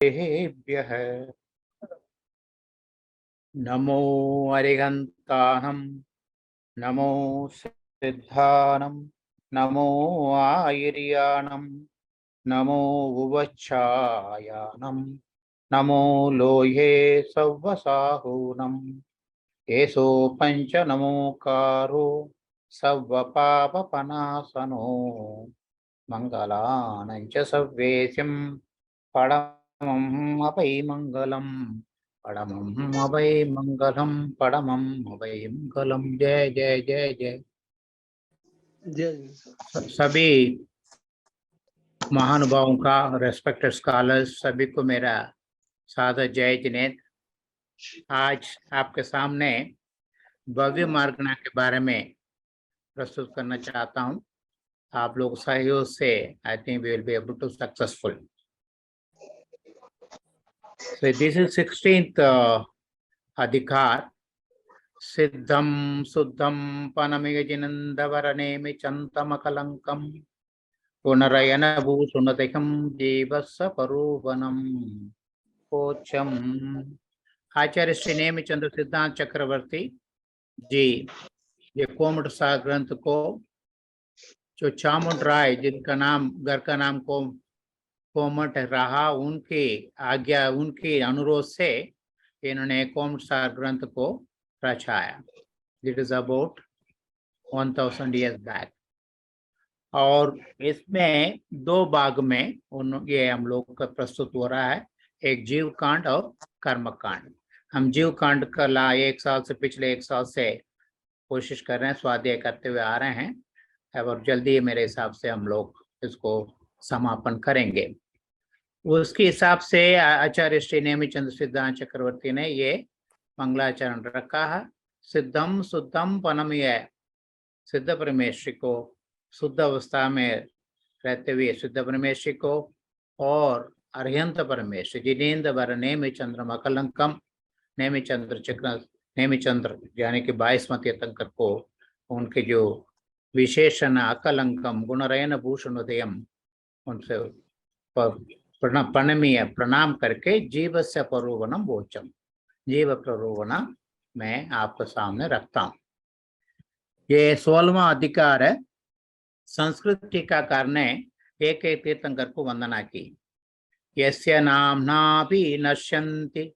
देहेभ्यः नमो अरिहन्तानं नमो सिद्धानं नमो आयर्यानं नमो उवच्छायानं नमो लोहे सव्वसाहूनं एषो पंच नमोकारो सव्वपापपनाशनो मंगलानं च सव्वेशं परमं अवै मंगलम् परमं अवै मंगलम परमं अवै मंगलम। जय जय जय जय। सभी महानुभावों का, रेस्पेक्टेड स्कॉलर्स, सभी को मेरा सादर जय जिनेत। आज आपके सामने भव्य मार्गना के बारे में प्रस्तुत करना चाहता हूं। आप लोग सहयोग से I think we will be able to successful. So this is 16th अधिकार। सिद्धं शुद्धं पनमिगजिनन्दवरनेमि चन्तमकलङ्कं पुनरयनभूषुणतिकं जीवस्य परूपनम् कोचम। आचार्य श्री नेमिचंद्र सिद्धांत चक्रवर्ती जी ये कोमट सार ग्रंथ को, जो चामुंड राय जिनका नाम घर का नाम कोमट रहा, उनकी आज्ञा, उनके अनुरोध से इन्होंने कोमट सार ग्रंथ को रचाया। It is about 1000 years back. और इसमें दो भाग में ये हम लोग का प्रस्तुत हो रहा है, एक जीव कांड और कर्म कांड। हम जीव कांड का पिछले एक साल से कोशिश कर रहे हैं, स्वाध्याय करते हुए आ रहे हैं और जल्दी मेरे हिसाब से हम लोग इसको समापन करेंगे। उसके हिसाब से आचार्य श्री नेमिचंद्र सिद्धांत चक्रवर्ती ने ये मंगलाचरण रखा है। सिद्धम शुद्धम पनमय, सिद्ध परमेश्वरी को, शुद्ध अवस्था में रहते हुए सिद्ध परमेश्वरी को, और अर्हंत परमेश्वर जिनेन्द्र वर नेमिचंद्र मकलंकम, नेमिचंद्र यानी कि 22वां तीर्थंकर को, उनके जो विशेषण अकलंकम गुणरयन भूषणोदयम, उनसे प्रणमीय प्रणाम करके जीव से परोवनम वोचम, जीव प्ररोवना मैं आपके सामने रखता हूँ। ये 16वां अधिकार है। संस्कृत टीकाकार ने एक तीर्थंकर को वंदना की। यस्य नाम्ना भी नश्यन्ति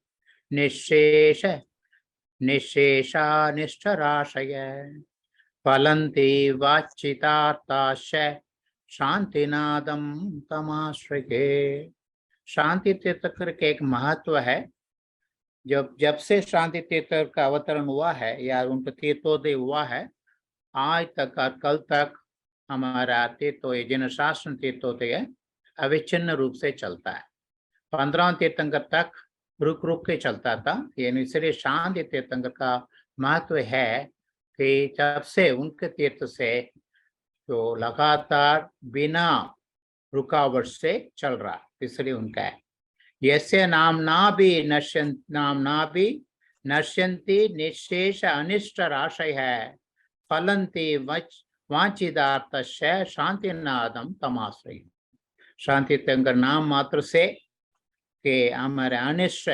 निशेष निशेषा निष्ठराशय फलन्ति वाचितार्थाश्च शांतिनादम तमाश्रये। शांति तीर्थंकर के एक महत्व है। जब से शांति तीर्थंकर का अवतरण हुआ है या उनका तीर्थोदय हुआ है, आज तक और कल तक हमारा तीर्थोदय, जिन शास्त्र तीर्थोदय अविच्छिन्न रूप से चलता है। 15वां तीर्थंकर तक रुक रुक के चलता था। इसलिए शांति तीर्थंकर का महत्व है कि जब से उनके तीर्थ से जो लगातार बिना रुकावट से चल रहा, इसलिए उनका है। यस्य नामना भी नश्यन्ति निशेष अनिष्ट राशय है फलन्ति वांछितार्थस्य शांतिनादम तमाश्रय। शांति तीर्थंकर नाम मात्र से कि हमारे अनिष्ट,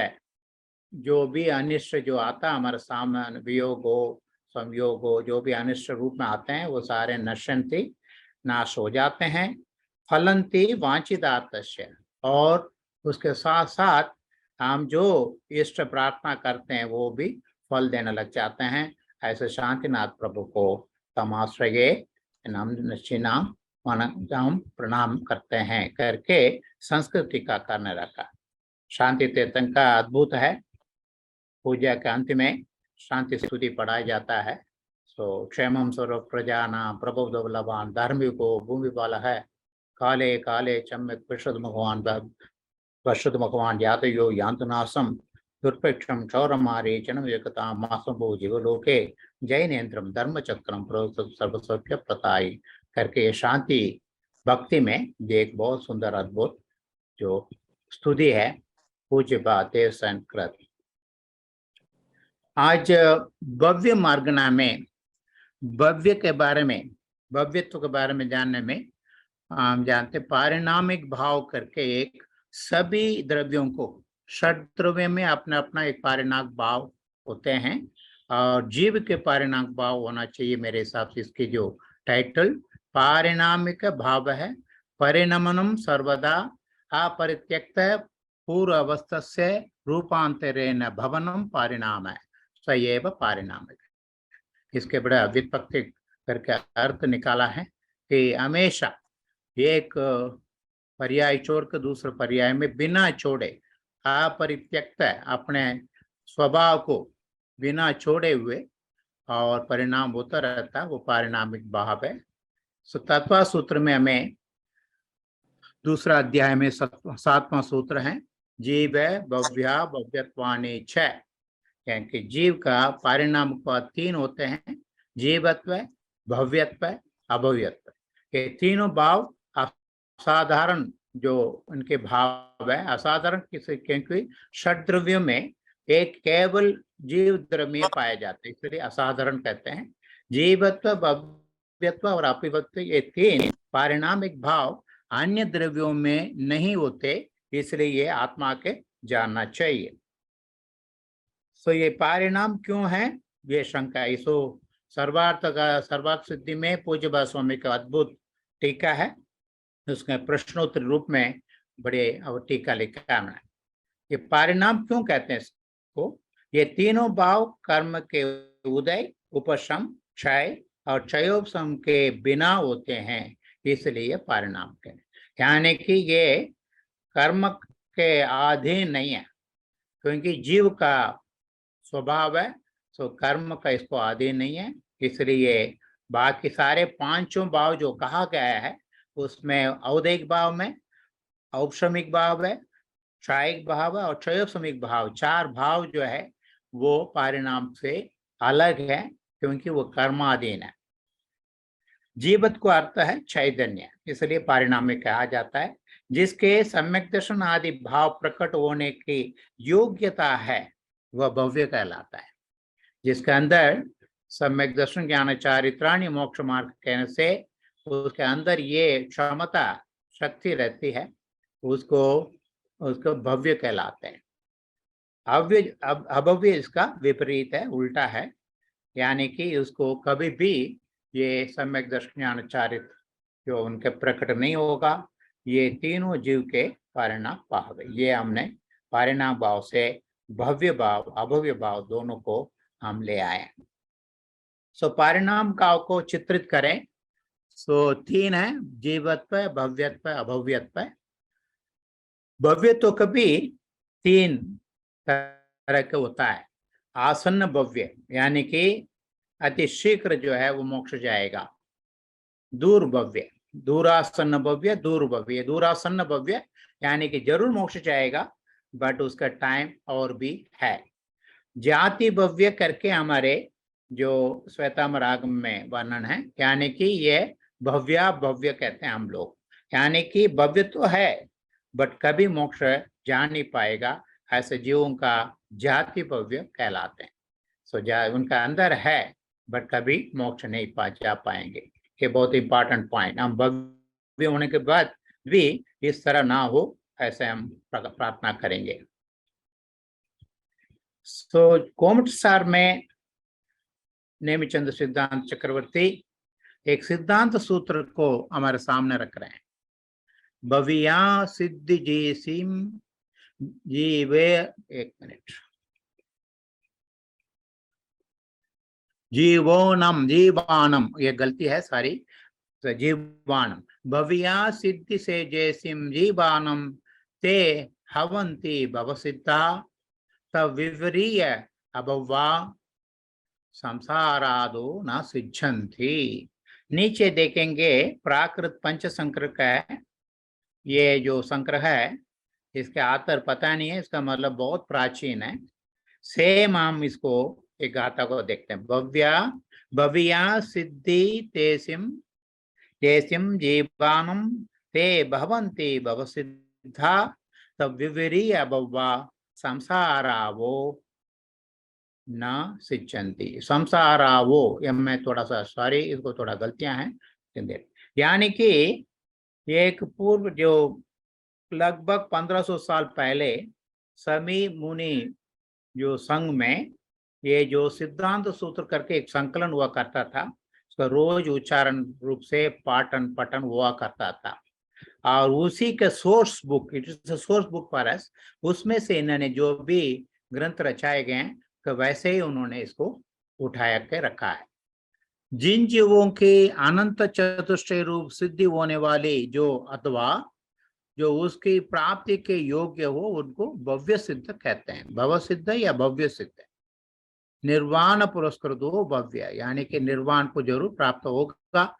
जो भी अनिष्ट जो आता हमारे सामने, वियोग हो, संयोग हो, जो भी अनिष्ट रूप में आते हैं वो सारे नश्यन्ति, नाश हो जाते हैं। फलन्ति वांछितार्थस्य, और उसके साथ साथ हम जो इष्ट प्रार्थना करते हैं वो भी फल देने लग जाते हैं। ऐसे शांतिनाथ प्रभु को तमाश्रये नाम हम प्रणाम करते हैं करके संस्कृति का करने रखा। शांति तीर्थंकर का अद्भुत है। पूजा के अंत में शांति स्तुति पढ़ाया जाता है। सो क्षेमं सर्व प्रजानां प्रबोधवल्लभान् धार्मिको भूमिपाल है काले काले चम्यक पश्यतु भगवान यातयो यान्तनासम दुर्भिक्षं क्षौरमारीचनं एकता मासंभो जीवलोके जैनेन्द्रम धर्मचक्रम प्रोक्त सर्वसभ्य प्रताई करके ये शांति भक्ति में एक बहुत सुंदर अद्भुत जो स्तुति है पूज्य देव संकृत। आज भव्य मार्गना में भव्य के बारे में, भव्यत्व के बारे में जानने में हम जानते पारिणामिक भाव करके एक सभी द्रव्यों को, षड द्रव्य में अपना अपना एक पारिणामिक भाव होते हैं और जीव के पारिणामिक भाव होना चाहिए मेरे हिसाब से। इसकी जो टाइटल पारिणामिक भाव है, परिणमनम सर्वदा अपरित्यक्त पूर्व अवस्था से रूपांतरेण भवनम परिणाम है सएव पारिणामिक। इसके बड़ा व्युत्पत्ति करके अर्थ निकाला है कि हमेशा एक पर्याय छोड़कर दूसरे पर्याय में बिना छोड़े अपरित्यक्त अपने स्वभाव को बिना छोड़े हुए और परिणाम होता रहता है, वो पारिणामिक भाव है। तत्व सूत्र में हमें दूसरा अध्याय में 7वां सूत्र है, जीव भव्या भव्यत्वानि छ, क्योंकि जीव का परिणाम का 3 होते हैं, जीवत्व, भव्यत्व, अभव्यत्व। ये तीनों भाव असाधारण जो उनके भाव है, असाधारण किसी, क्योंकि षड द्रव्यों में एक केवल जीव द्रव्य पाया जाता है, इसलिए असाधारण कहते हैं। जीवत्व, भव्यत्व और अभव्यत्व ये 3 पारिणामिक भाव अन्य द्रव्यों में नहीं होते, इसलिए ये आत्मा के जानना चाहिए। सो ये परिणाम क्यों है, ये शंका। इसो सर्वार्थ सिद्धि में पूज्य बा स्वामी का अद्भुत टीका है, उसके प्रश्नोत्तर रूप में बड़े टीका लिखा है। ये परिणाम क्यों कहते हैं इसको, ये तीनों भाव कर्म के उदय, उपशम, क्षय और क्षयोपशम के बिना होते हैं, इसलिए परिणाम कहते हैं। यानी कि ये कर्म के अधीन नहीं है, क्योंकि जीव का स्वभाव है, तो कर्म का इसको अधीन नहीं है, इसलिए बाकी सारे 5 भाव जो कहा गया है उसमें औदैहिक भाव में औपशमिक भाव है, क्षयिक भाव है और क्षयोपशमिक भाव, 4 भाव जो है वो परिणाम से अलग है, क्योंकि वो कर्माधीन है। जीवत को अर्थ है चैतन्य, इसलिए परिणाम में कहा जाता है। जिसके सम्यक दर्शन आदि भाव प्रकट होने की योग्यता है वह भव्य कहलाता है। जिसके अंदर सम्यक दर्शन, ज्ञान, चारित्राणि, मोक्ष मार्ग कहने से उसके अंदर ये क्षमता, शक्ति रहती है, उसको भव्य कहलाते हैं। अभव्य इसका विपरीत है, उल्टा है, यानी कि उसको कभी भी ये सम्यक दर्शन, ज्ञान, चारित्र जो उनके प्रकट नहीं होगा। ये तीनों जीव के परिणाम भाव है। ये हमने परिणाम भाव से भव्य भाव, अभव्य भाव दोनों को हम ले आए। सो परिणाम भाव को चित्रित करें, सो 3 है, जीवत्व, भव्यत्व, अभव्यत्व। भव्य तो कभी 3 तरह का होता है। आसन्न भव्य, यानी कि अति शीघ्र जो है वो मोक्ष जाएगा। दूर भव्य, दूरासन्न भव्य, दूर भव्य। दूरासन्न भव्य यानी कि जरूर मोक्ष जाएगा, बट उसका टाइम और भी है। जाति भव्य करके हमारे जो श्वेतांबर आगम में वर्णन है, यानी कि ये भव्या भव्य कहते हैं हम लोग, यानी कि भव्य तो है बट कभी मोक्ष जा नहीं पाएगा, ऐसे जीवों का जाति भव्य कहलाते हैं। सो उनका अंदर है बट कभी मोक्ष नहीं जा पाएंगे। ये बहुत इंपॉर्टेंट पॉइंट। हम भव्य होने के बाद भी इस तरह ना हो, ऐसे हम प्रार्थना करेंगे। तो कोमट सार में नेमिचंद सिद्धांत चक्रवर्ती एक सिद्धांत सूत्र को हमारे सामने रख रहे हैं। भविया सिद्धि जैसिम जीवे, एक मिनट, जीवोनम, जीवानम, ये गलती है सारी, तो जीवानम। भविया सिद्धि से जैसिम जीवानम ते हवंती भवसिद्धा तविवरीय अभवा संसारादो न सिद्धंति। नीचे देखेंगे प्राकृत पंच संकर का है, ये जो संग्रह है इसके आतर पता नहीं है, इसका मतलब बहुत प्राचीन है। सेम हम इसको एक गाथा को देखते हैं। भव्या सिद्धि तेसिम तेसिम जीवानम ते भवन्ति भवसिद्धा तविवरीय भवा संसारावो न सिद्धंति। संसारावो, ये मैं थोड़ा सा सॉरी, इसको थोड़ा गलतियां हैं, यानी कि एक पूर्व जो लगभग 1500 साल पहले समी मुनि जो संघ में ये जो सिद्धांत सूत्र करके एक संकलन हुआ करता था, उसका रोज उच्चारण रूप से पाठन पठन हुआ करता था, और उसी के source book, it is source book for us, उसमें से इन्होंने जो भी ग्रंथ रचाए गए हैं तो वैसे ही उन्होंने इसको उठाया के रखा है। जिन जीवों की अनंत चतुष्टय रूप सिद्धि होने वाली जो अथवा जो उसकी प्राप्ति के योग्य हो उनको भव्य सिद्ध कहते हैं। भव सिद्ध या भव्य सिद्ध, निर्वाण पुरस्कृत हो भव्य, यानी कि निर्वाण को जरूर प्राप्त होगा।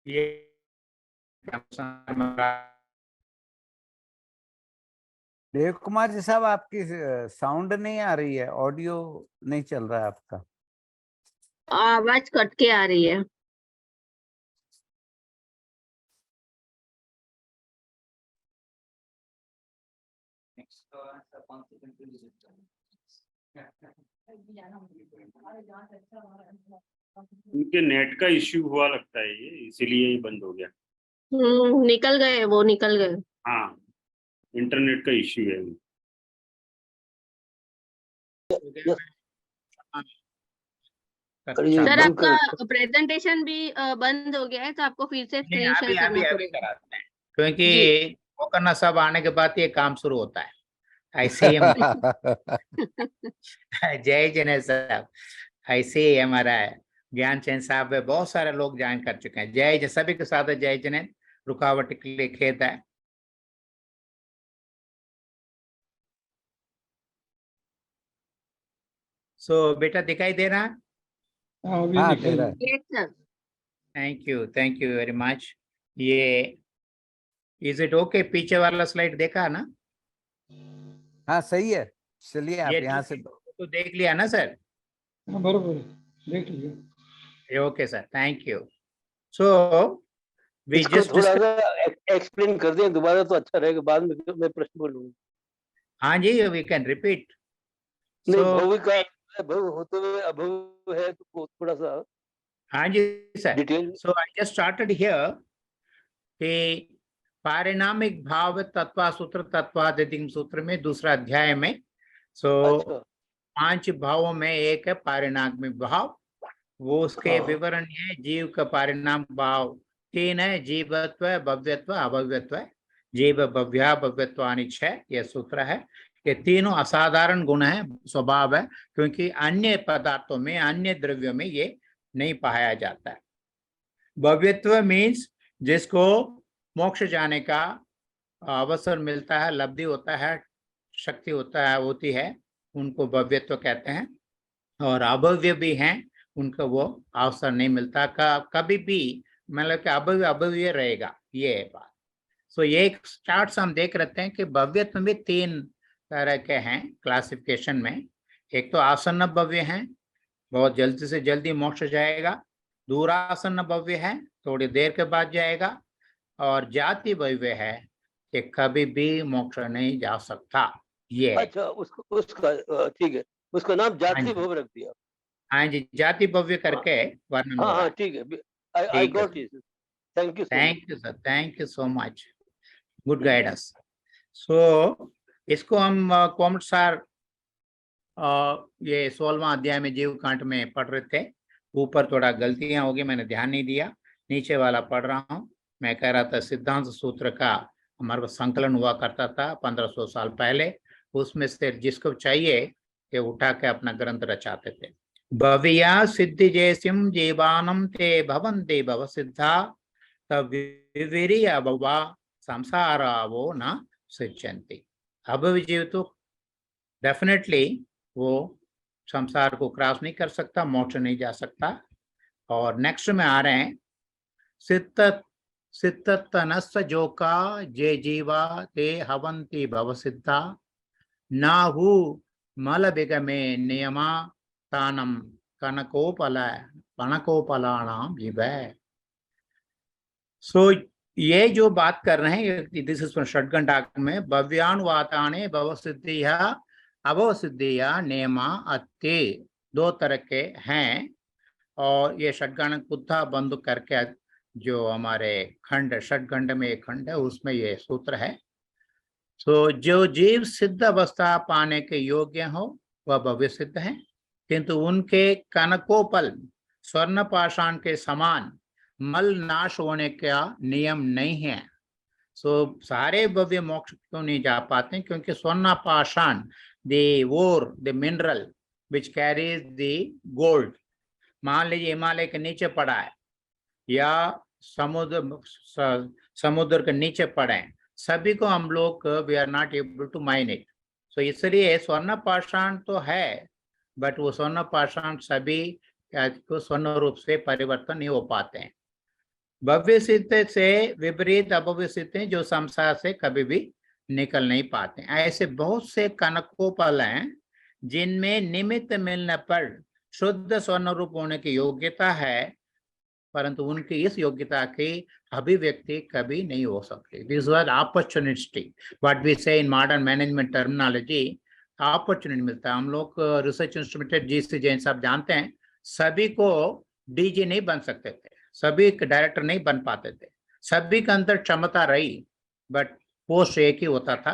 ये देव कुमार जी साहब, आपकी साउंड नहीं आ रही है, ऑडियो नहीं चल रहा है आपका। आवाज कट के आ रही है। उनके नेट का इश्यू हुआ लगता है, ये इसीलिए ही बंद हो गया। निकल गए, वो निकल गए। हाँ, इंटरनेट का इश्यू है। सर आपका प्रेजेंटेशन भी बंद हो गया है, तो आपको फिर से स्क्रीन शेयर करना पड़ेगा, कराते हैं, क्योंकि वो करना सब आने के बाद ये काम शुरू होता है। ऐसे ही जय जने साहब, ऐसे ही हमारा ज्ञान चैन साहब, बहुत सारे लोग ज्वाइन कर चुके हैं। जय सभी के साथ जय जने, रुकावट के लिए खेद है। सो बेटा दिखाई दे रहा? हाँ, दे रहा है। Thank you very much. ये इज इट ओके? पीछे वाला स्लाइड देखा ना? हाँ, सही है। चलिए आप यहाँ से तो देख लिया ना सर? बरोबर, देख लिया। Okay sir, thank you. So इसको थोड़ा सा एक्सप्लेन कर दें दोबारा तो अच्छा रहेगा, बाद में मैं प्रश्न बोलूंगा। हाँ जी, वी कैन रिपीट। नहीं, भव का भव होते हुए अभव है, तो थोड़ा सा। हाँ जी sir. Detail. So I just started here कि पारिणामिक भाव तत्वा सूत्र तत्वादिम सूत्र में दूसरा अध्याय में, अच्छा। 5 भावों में एक है पारिणामिक भाव, वो उसके विवरण है। जीव का परिणाम भाव 3 है, जीवत्व, भव्यत्व, अभव्यत्व। जीव भव्या भव्यत्वानि 6 यह सूत्र है। ये तीनों असाधारण गुण है, स्वभाव है, क्योंकि अन्य पदार्थों में, अन्य द्रव्यों में ये नहीं पाया जाता है। भव्यत्व मीन्स जिसको मोक्ष जाने का अवसर मिलता है, लब्धि होता है, शक्ति होता है, होती है, उनको भव्यत्व कहते हैं। और अभव्य भी हैं, उनको वो अवसर नहीं मिलता, कभी भी मतलब कि अभव्य अभव्य रहेगा, ये है बात। सो ये चार्ट्स हम देख रहे हैं कि भव्यत्व में 3 तरह के हैं क्लासिफिकेशन में। एक तो आसन्न भव्य है, बहुत जल्दी से जल्दी मोक्ष जाएगा। दूरासन्न भव्य है, थोड़ी देर के बाद जाएगा। और जाति भव्य है कि कभी भी मोक्ष नहीं जा सकता, ये। अच्छा, उसका ठीक है, उसका नाम जाति भव रख दिया। हाँ जी, जाति भव्य करके वर्णन हो रहा है। ठीक है, I got it. Thank you sir, thank you so much, good guidance. So इसको हम कॉमेंट सार ये 16वां अध्याय में जीव कांट में पढ़ रहे थे। ऊपर थोड़ा गलतियां होगी, मैंने ध्यान नहीं दिया, नीचे वाला पढ़ रहा हूँ। मैं कह रहा था सिद्धांत सूत्र का हमारे पास संकलन हुआ करता था 1500 साल पहले, उसमें से जिसको चाहिए ये उठा के अपना ग्रंथ रचाते थे। भव्या सिद्धि जैसिम जीवानम ते भवन्ते भव सिद्धा तविरीय भवा संसारा वो न सिद्ध्यन्ति। अभव जीव तो डेफिनेटली वो संसार को क्रॉस नहीं कर सकता, मोक्ष नहीं जा सकता। और नेक्स्ट में आ रहे हैं, सित्तनस्स जोका जे जीवा ते हवंती भव सिद्धा नाहु मल बिगमे नियमा तानम कनकोपलानाम जीवै। सो ये जो बात कर रहे हैं, दिस इज षड्गंडाक में, भव्यानुवाताने भवसिद्धिया अभवसिद्धिया नियमा अत्ते, 2 तरह के हैं। और ये षड्गंड बुद्धा बंद करके जो हमारे खंड, षड्गंड में एक खंड है, उसमें ये सूत्र है। तो जो जीव सिद्ध अवस्था पाने के योग्य हो वह भव्य सिद्ध है, किंतु उनके कनकोपल स्वर्ण पाषाण के समान मल नाश होने का नियम नहीं है। सो सारे भव्य मोक्ष क्यों नहीं जा पाते? क्योंकि स्वर्ण पाषाण, the or, the mineral which carries the gold, मान लीजिए हिमालय के नीचे पड़ा है या समुद्र के नीचे पड़े हैं, सभी को हम लोग we are not able to mine it. So इसलिए स्वर्ण पाषाण तो है, बट वो स्वर्ण पाषाण सभी को स्वर्ण रूप से परिवर्तन नहीं हो पाते हैं। भव्य सिद्ध से विपरीत अभव्य सिद्ध हैं जो संसार से कभी भी निकल नहीं पाते। ऐसे बहुत से कनकोपल हैं जिनमें निमित्त मिलने पर शुद्ध स्वर्ण रूप होने की योग्यता है, परंतु उनकी इस योग्यता की अभिव्यक्ति कभी नहीं हो सकती। This was opportunity, what we say in modern management terminology, opportunity मिलता है। हम लोग रिसर्च इंस्ट्रूमेंटेड जीसी जैन साहब जानते हैं, सभी को डीजी नहीं बन सकते थे, सभी डायरेक्टर नहीं बन पाते थे, सभी के अंदर क्षमता रही, बट पोस्ट एक ही होता था,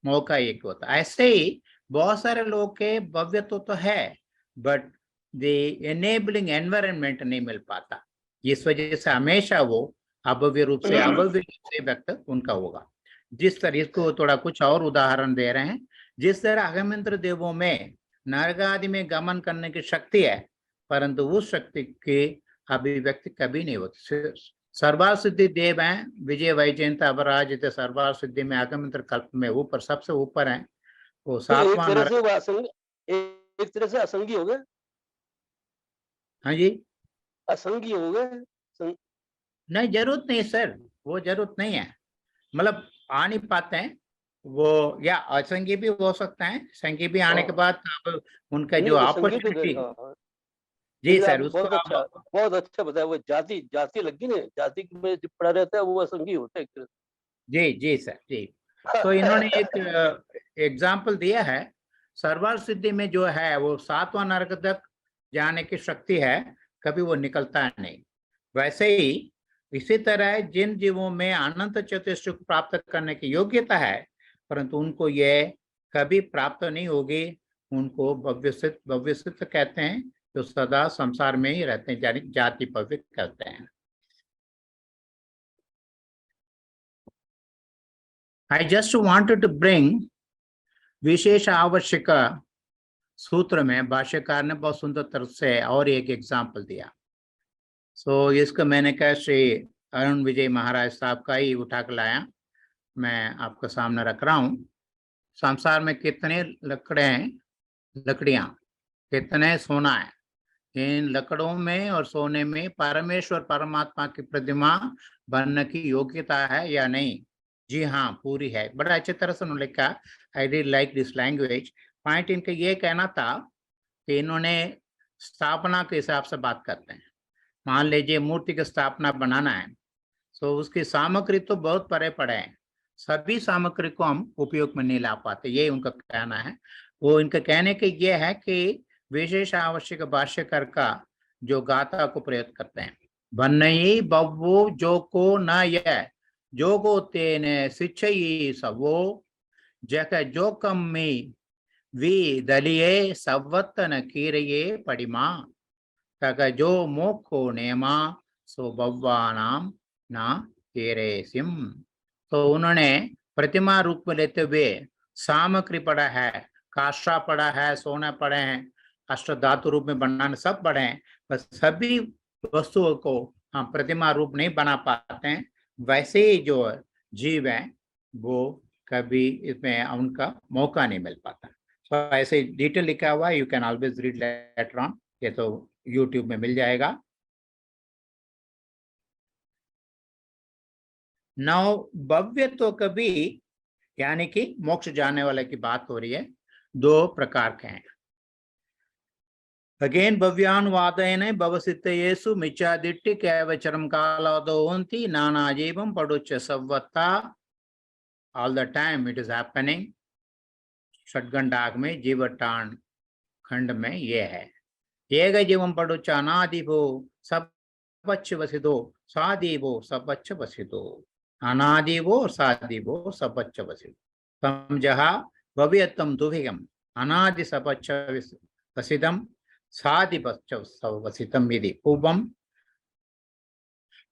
मौका एक ही होता। ऐसे ही बहुत सारे लोग के भव्य तो है, बट द एनेबलिंग एनवायरनमेंट नहीं मिल पाता। इस वजह से हमेशा वो अभव्य रूप से व्यक्त उनका होगा। जिस तरह, इसको थोड़ा कुछ और उदाहरण दे रहे हैं, जिस तरह अघमेंद्र देवों में नरक आदि में गमन करने की शक्ति है, परंतु उस शक्ति की अभिव्यक्ति कभी नहीं होती। सर्वार सिद्धि देव हैं, विजय वैजयंत अपराजित सर्वार सिद्धि में अघमेंद्र कल्प में ऊपर, सबसे ऊपर है वो। सातवां एक तरह से असंगी हो गए। हाँ जी, असंगी हो गए। नहीं, जरूरत नहीं सर, वो जरूरत नहीं है, मतलब आ नहीं पाते हैं वो, या असंगी भी हो सकता है, संगी भी आने के बाद अब उनका जो अपॉर्चुनिटी। जी सर, उसको बहुत अच्छा बताया। वो जाति लगी ना, जाति में जो पड़ा रहता है वो असंगी होता है एक तरह से। जी सर जी। तो इन्होंने एक एग्जाम्पल दिया है, सर्वार सिद्धि में जो है वो 7वां नरक तक जाने की शक्ति है, कभी वो निकलता नहीं। वैसे ही इसी तरह जिन जीवों में अनंत चतुष्टुक प्राप्त करने की योग्यता है, परंतु उनको ये कभी प्राप्त नहीं होगी, उनको भव्य सिद्ध कहते हैं, जो सदा संसार में ही रहते हैं, यानी जाति भव्य कहते हैं। I just wanted to bring विशेष आवश्यक सूत्र में भाष्यकार ने बहुत सुंदर तरह से और एक एग्जाम्पल दिया। सो इसको मैंने कहा श्री अरुण विजय महाराज साहब का ही उठा कर लाया, मैं आपके सामने रख रहा हूँ। संसार में कितने लकड़ियां, कितने सोना है, इन लकड़ों में और सोने में परमेश्वर परमात्मा की प्रतिमा बनने की योग्यता है या नहीं? जी हाँ, पूरी है। बड़ा अच्छी तरह से उन्होंने लिखा। I did like this language. Point इनका ये कहना था कि इन्होंने स्थापना के हिसाब से बात करते हैं। मान लीजिए मूर्ति की स्थापना बनाना है, तो उसकी सामग्री तो बहुत परे पड़े हैं, सभी सामग्री को हम उपयोग में नहीं ला पाते, ये उनका कहना है। वो इनका कहने के ये है कि विशेष आवश्यक भाष्यकर का जो गाथा को प्रयोग करते हैं, भन्नई बव्वो जो को न यह जो को तेने शिक्षई सबो जक जो कम्मी वी दलिये सवत्तन कीरिये पडिमा तक जो मोखो नेमा सो बव्वानाम ना केरेसिम। तो उन्होंने प्रतिमा रूप में लेते हुए सामग्री पड़ा है, काष्ठा पड़ा है, सोना पड़े हैं, अष्ट धातु रूप में बनाने सब पड़े हैं, बस सभी वस्तुओं को हम प्रतिमा रूप नहीं बना पाते हैं। वैसे ही जो जीव है वो कभी इसमें उनका मौका नहीं मिल पाता। तो ऐसे डिटेल लिखा हुआ है, you can always read later on, ये तो यूट्यूब में मिल जाएगा। नाउ भव्य तो कभी यानी कि मोक्ष जाने वाले की बात हो रही है, दो प्रकार के हैं। अगेन भव्यानुवादेन भवसिद्धयेषु मिथ्यादिट्ठि केवचरम कालादोन्ति नाना जीवम पडुच्च सव्वत्ता, all the time it is happening. षड्गंडाग में जीवटान खंड में ये है। एक जीवम पडुच्च अनादिभो सबच्च वसिदो सादिभो सबच्च वसिदो, अनादिभो सादिभो सबच्च वसिदो समझहा भव्यत्तम दुभिगम अनादि सबच्च वसिदम सादिपच्च वसितम यदि पूर्वम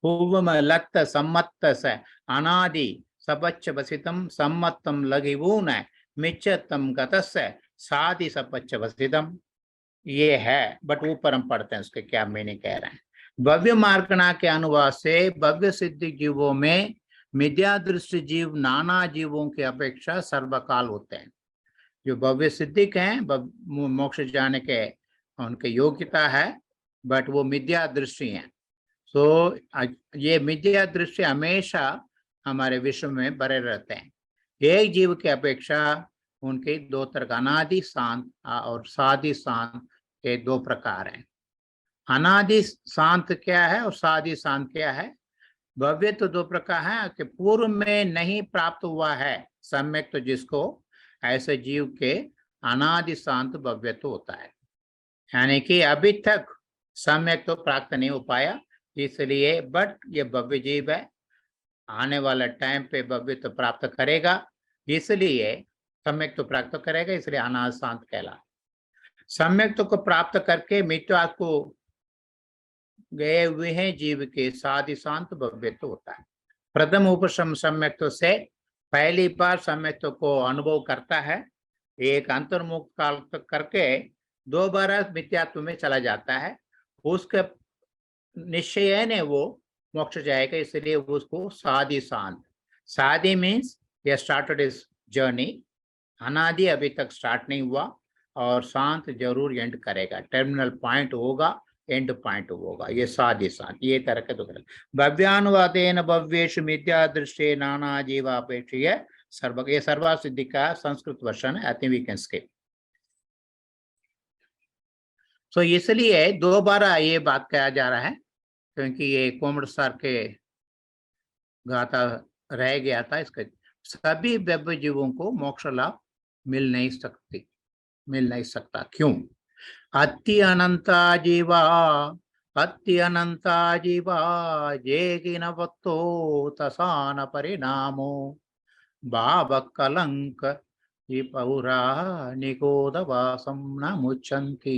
पूर्वम लत्त सम्मत्त स अनादि सबच्च वसितम सम्मत्तम लघिवून मिच्चतम गतस्य सादि सबच्च वसितम, ये है। बट ऊपर हम पढ़ते हैं उसके क्या मीनिंग कह रहे हैं। भव्य मार्कणा के अनुवाद से भव्य सिद्धि जीवों में मिथ्या दृष्टि जीव नाना जीवों की अपेक्षा सर्वकाल होते हैं। जो भव्य सिद्धिक हैं, मोक्ष जाने के उनके योग्यता है, बट वो मिथ्या दृष्टि हैं। तो ये मिथ्या दृष्टि हमेशा हमारे विश्व में बने रहते हैं। एक जीव की अपेक्षा उनके दो तरह का अनादि शांत और सादि शांत के दो प्रकार हैं। अनादि शांत क्या है और सादि शांत क्या है? भव्य तो दो प्रकार है कि पूर्व में नहीं प्राप्त हुआ है सम्यक, तो जिसको ऐसे जीव के अनादि शांत भव्य तो होता है, यानी कि अभी तक सम्यक तो प्राप्त नहीं हो पाया, इसलिए बट ये भव्य जीव है, आने वाला टाइम पे भव्य तो प्राप्त करेगा, इसलिए सम्यक तो प्राप्त करेगा, इसलिए अनादि शांत कहला। सम्यक तो को प्राप्त करके मिथ्या को गए हुए हैं जीव के सादि शांत भव्यत्व होता है। प्रथम उपशम सम्यक्त्व से पहली बार सम्यक्त्व को अनुभव करता है, एक अंतर्मुख काल करके दोबारा मिथ्यात्व में चला जाता है, उसके निश्चय ने वो मोक्ष जाएगा, इसलिए उसको सादि शांत। सादि मीन्स ये स्टार्टेड इज जर्नी, अनादि अभी तक स्टार्ट नहीं हुआ, और शांत जरूर एंड करेगा, टर्मिनल पॉइंट होगा, एंड पॉइंट होगा, ये सादि शांत। ये तरह के दो भव्यानुवादेन भव्येषु मिथ्या दृष्टि नाना जीवापेक्षीय सर्व, ये सर्वा सिद्धि का संस्कृत वर्षन है, I think we can skip. तो इसलिए दोबारा ये बात कहा जा रहा है क्योंकि ये कोमड़ सर के गाथा रह गया था, इसके सभी भव्य जीवों को मोक्ष लाभ मिल नहीं सकता। क्यों? अति अनंता जीवा जेगिन वक्तो तसान परिणामो भाव कलंक पौरा निगोदवासम न मुच्चन्ति।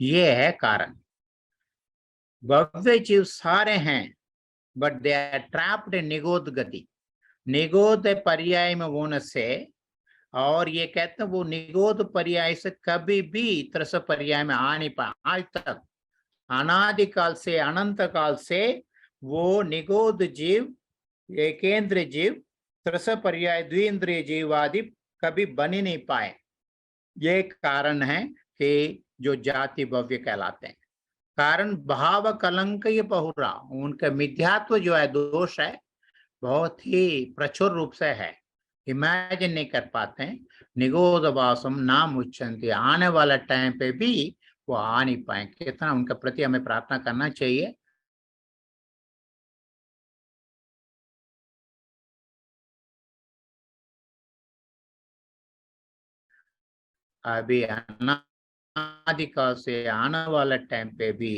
ये है कारण। भव्य जीव सारे हैं, but they are trapped in निगोद गति। निगोद पर्याय में होने से, और ये कहते हैं वो निगोद पर्याय से कभी भी त्रस पर्याय में आ नहीं पाए आज तक। अनादिकाल से अनंत काल से वो निगोद जीव, एकेंद्र जीव, त्रस पर्याय द्विंद्रिय जीव आदि कभी बन ही नहीं पाए। ये कारण है कि जो जाति भव्य कहलाते हैं। कारण भाव कलंक ये बहुरा, उनका मिथ्यात्व जो है, दोष है, बहुत ही प्रचुर रूप से है, इमेजिन नहीं कर पाते हैं। निगोदवासम नाम उच्चन्ति, आने वाला टाइम पे भी वो आ नहीं पाए। कितना उनके प्रति हमें प्रार्थना करना चाहिए। अभी अनादिकाल से आने वाला टाइम पे भी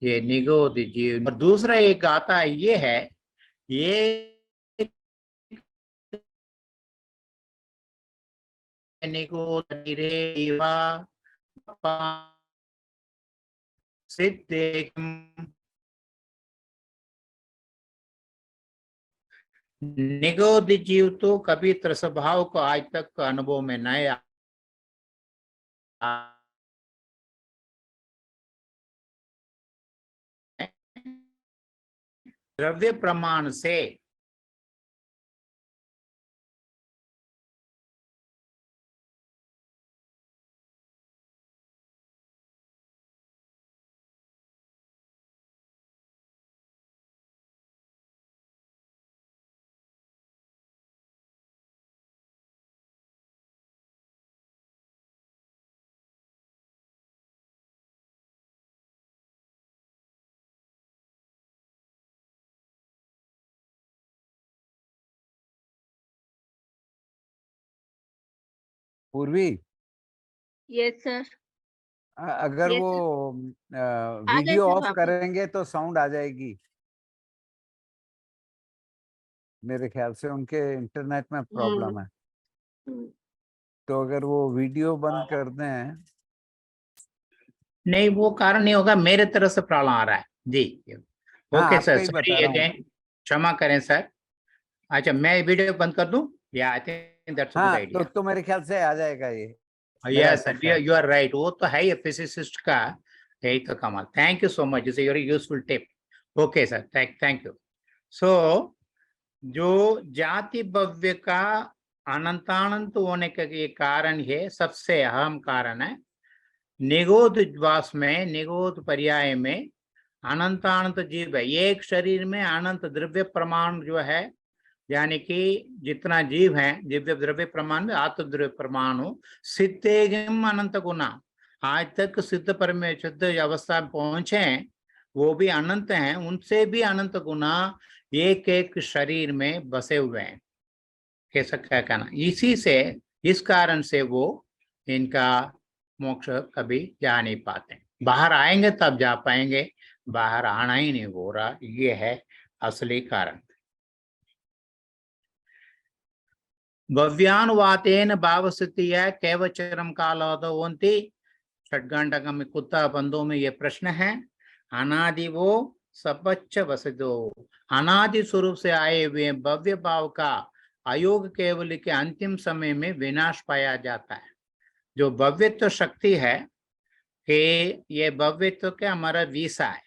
ये निगोद जीव। और दूसरा एक गाथा ये है, ये निगोद निगोद जीव तो कभी त्रसभाव को आज तक अनुभव में न आया। द्रव्य प्रमाण से पूर्वी, यस सर। अगर Yes, वो आ गए वीडियो सर ऑफ वापस। करेंगे तो साउंड आ जाएगी। मेरे ख्याल से उनके इंटरनेट में प्रॉब्लम है। हम्म, तो अगर वो वीडियो बंद कर दें। नहीं, वो कारण नहीं होगा, मेरे तरफ से प्रॉब्लम आ रहा है जी। हाँ, ओके आपका सर, ही सॉरी बता रहा हूँ। अगेन, क्षमा करें सर। अच्छा, मैं वीडियो बंद कर दूं? या I think that's a good हाँ, आइडिया। तो मेरे ख्याल से आ जाएगा ये। मेरा यस ऐसा सर, ख्याल। यू आर राइट, वो तो है ही फिजिसिस्ट का, यही तो कमाल। Thank you so much, it's very useful tip. Okay sir, thank you. So जो जाति भव्य का अनंतानंत होने का ये कारण है, सबसे अहम कारण है निगोद उद्वास में, निगोद पर्याय में अनंतानंत जीव है। एक शरीर में अनंत द्रव्य प्रमाण जो है, यानी कि जितना जीव है, दिव्य द्रव्य प्रमाण में आत्म द्रव्य परमाणु सिद्धेगम अनंत गुना, आज तक सिद्ध परमे शुद्ध अवस्था में पहुंचे वो भी अनंत हैं, उनसे भी अनंत गुना एक एक शरीर में बसे हुए हैं। कैसा क्या कहना, इसी से, इस कारण से वो इनका मोक्ष कभी जा नहीं पाते। बाहर आएंगे तब जा पाएंगे, बाहर आना ही नहीं हो रहा, ये है असली कारण। भव्यानुवातेन भावस्थितिया कैवचरम कालोदवंती, षड्गंडकम कुत्ता बंधों में ये प्रश्न है। अनादि वो सबच्च वसदो, अनादि स्वरूप से आए हुए भव्य भाव का अयोग केवल के अंतिम समय में विनाश पाया जाता है। जो भव्यत्व शक्ति है कि ये भव्यत्व के हमारा वीसा है।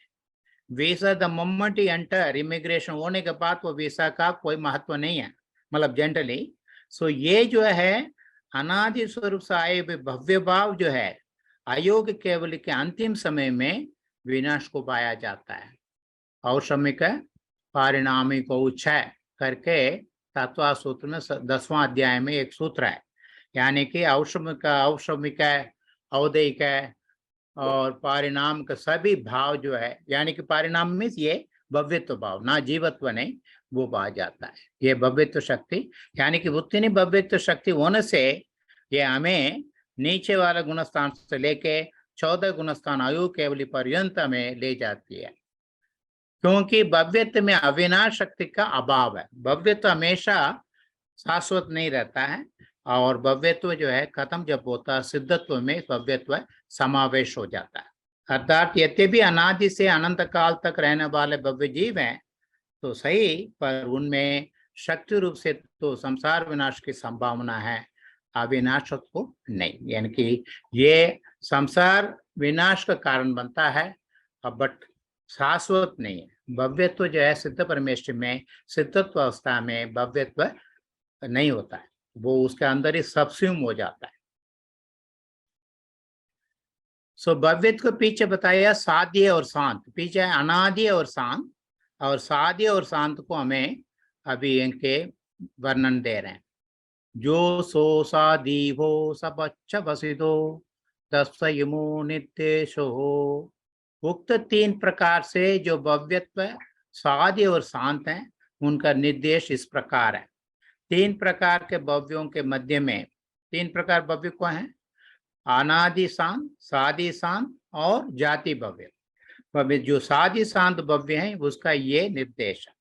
Visa the moment enter, immigration होने के बाद वो वीसा का कोई महत्व नहीं है, मतलब जनरली। सो ये जो है अनादि स्वरूप से आए हुए भव्य भाव जो है अयोग केवल के अंतिम समय में विनाश को पाया जाता है। औषमिक पारिणामिक उच्छय करके तत्वा सूत्र में 10वां अध्याय में एक सूत्र है, यानी कि औषमिक औदयिक और परिणाम का सभी भाव जो है, यानी कि परिणाम में ये भव्यत्व भाव, ना जीवत्व नहीं, वो पा जाता है। ये भव्यत्व शक्ति, यानी कि उतनी भव्यत्व शक्ति होने से ये हमें नीचे वाला गुणस्थान से लेके 14 गुणस्थान आयु केवली पर्यंत में ले जाती है। क्योंकि भव्यत्व में अविनाश शक्ति का अभाव है। भव्यत्व हमेशा शाश्वत नहीं रहता है, और भव्यत्व जो है खत्म जब होता है, सिद्धत्व में भव्यत्व समावेश हो जाता है। अर्थात यद्यपि अनादि से अनंत काल तक रहने वाले भव्य जीव हैं तो सही, पर उनमें शक्ति रूप से तो संसार विनाश की संभावना है, अविनाश को नहीं। यानी कि ये संसार विनाश का कारण बनता है, बट शाश्वत नहीं है। भव्यत्व जो है सिद्ध परमेश्वर में, सिद्धत्व अवस्था में भव्यत्व नहीं होता है, वो उसके अंदर ही सबस्यूम हो जाता है। सो भव्यत्व को पीछे बताया साध्य और शांत, पीछे अनादि और शांत, और साध्य और शांत को हमें अभी इनके वर्णन दे रहे हैं। जो सो सादी हो सबच्च वसिदो तस्यमो नित्येशो। उक्त 3 प्रकार से जो भव्यत्व, साध्य और शांत हैं, उनका निर्देश इस प्रकार है। 3 प्रकार के भव्यों के मध्य में 3 प्रकार भव्य को हैं, अनादि शांत, सादि शांत और जाति भव्य। भव्य जो सादि शांत भव्य है उसका ये निर्देश है।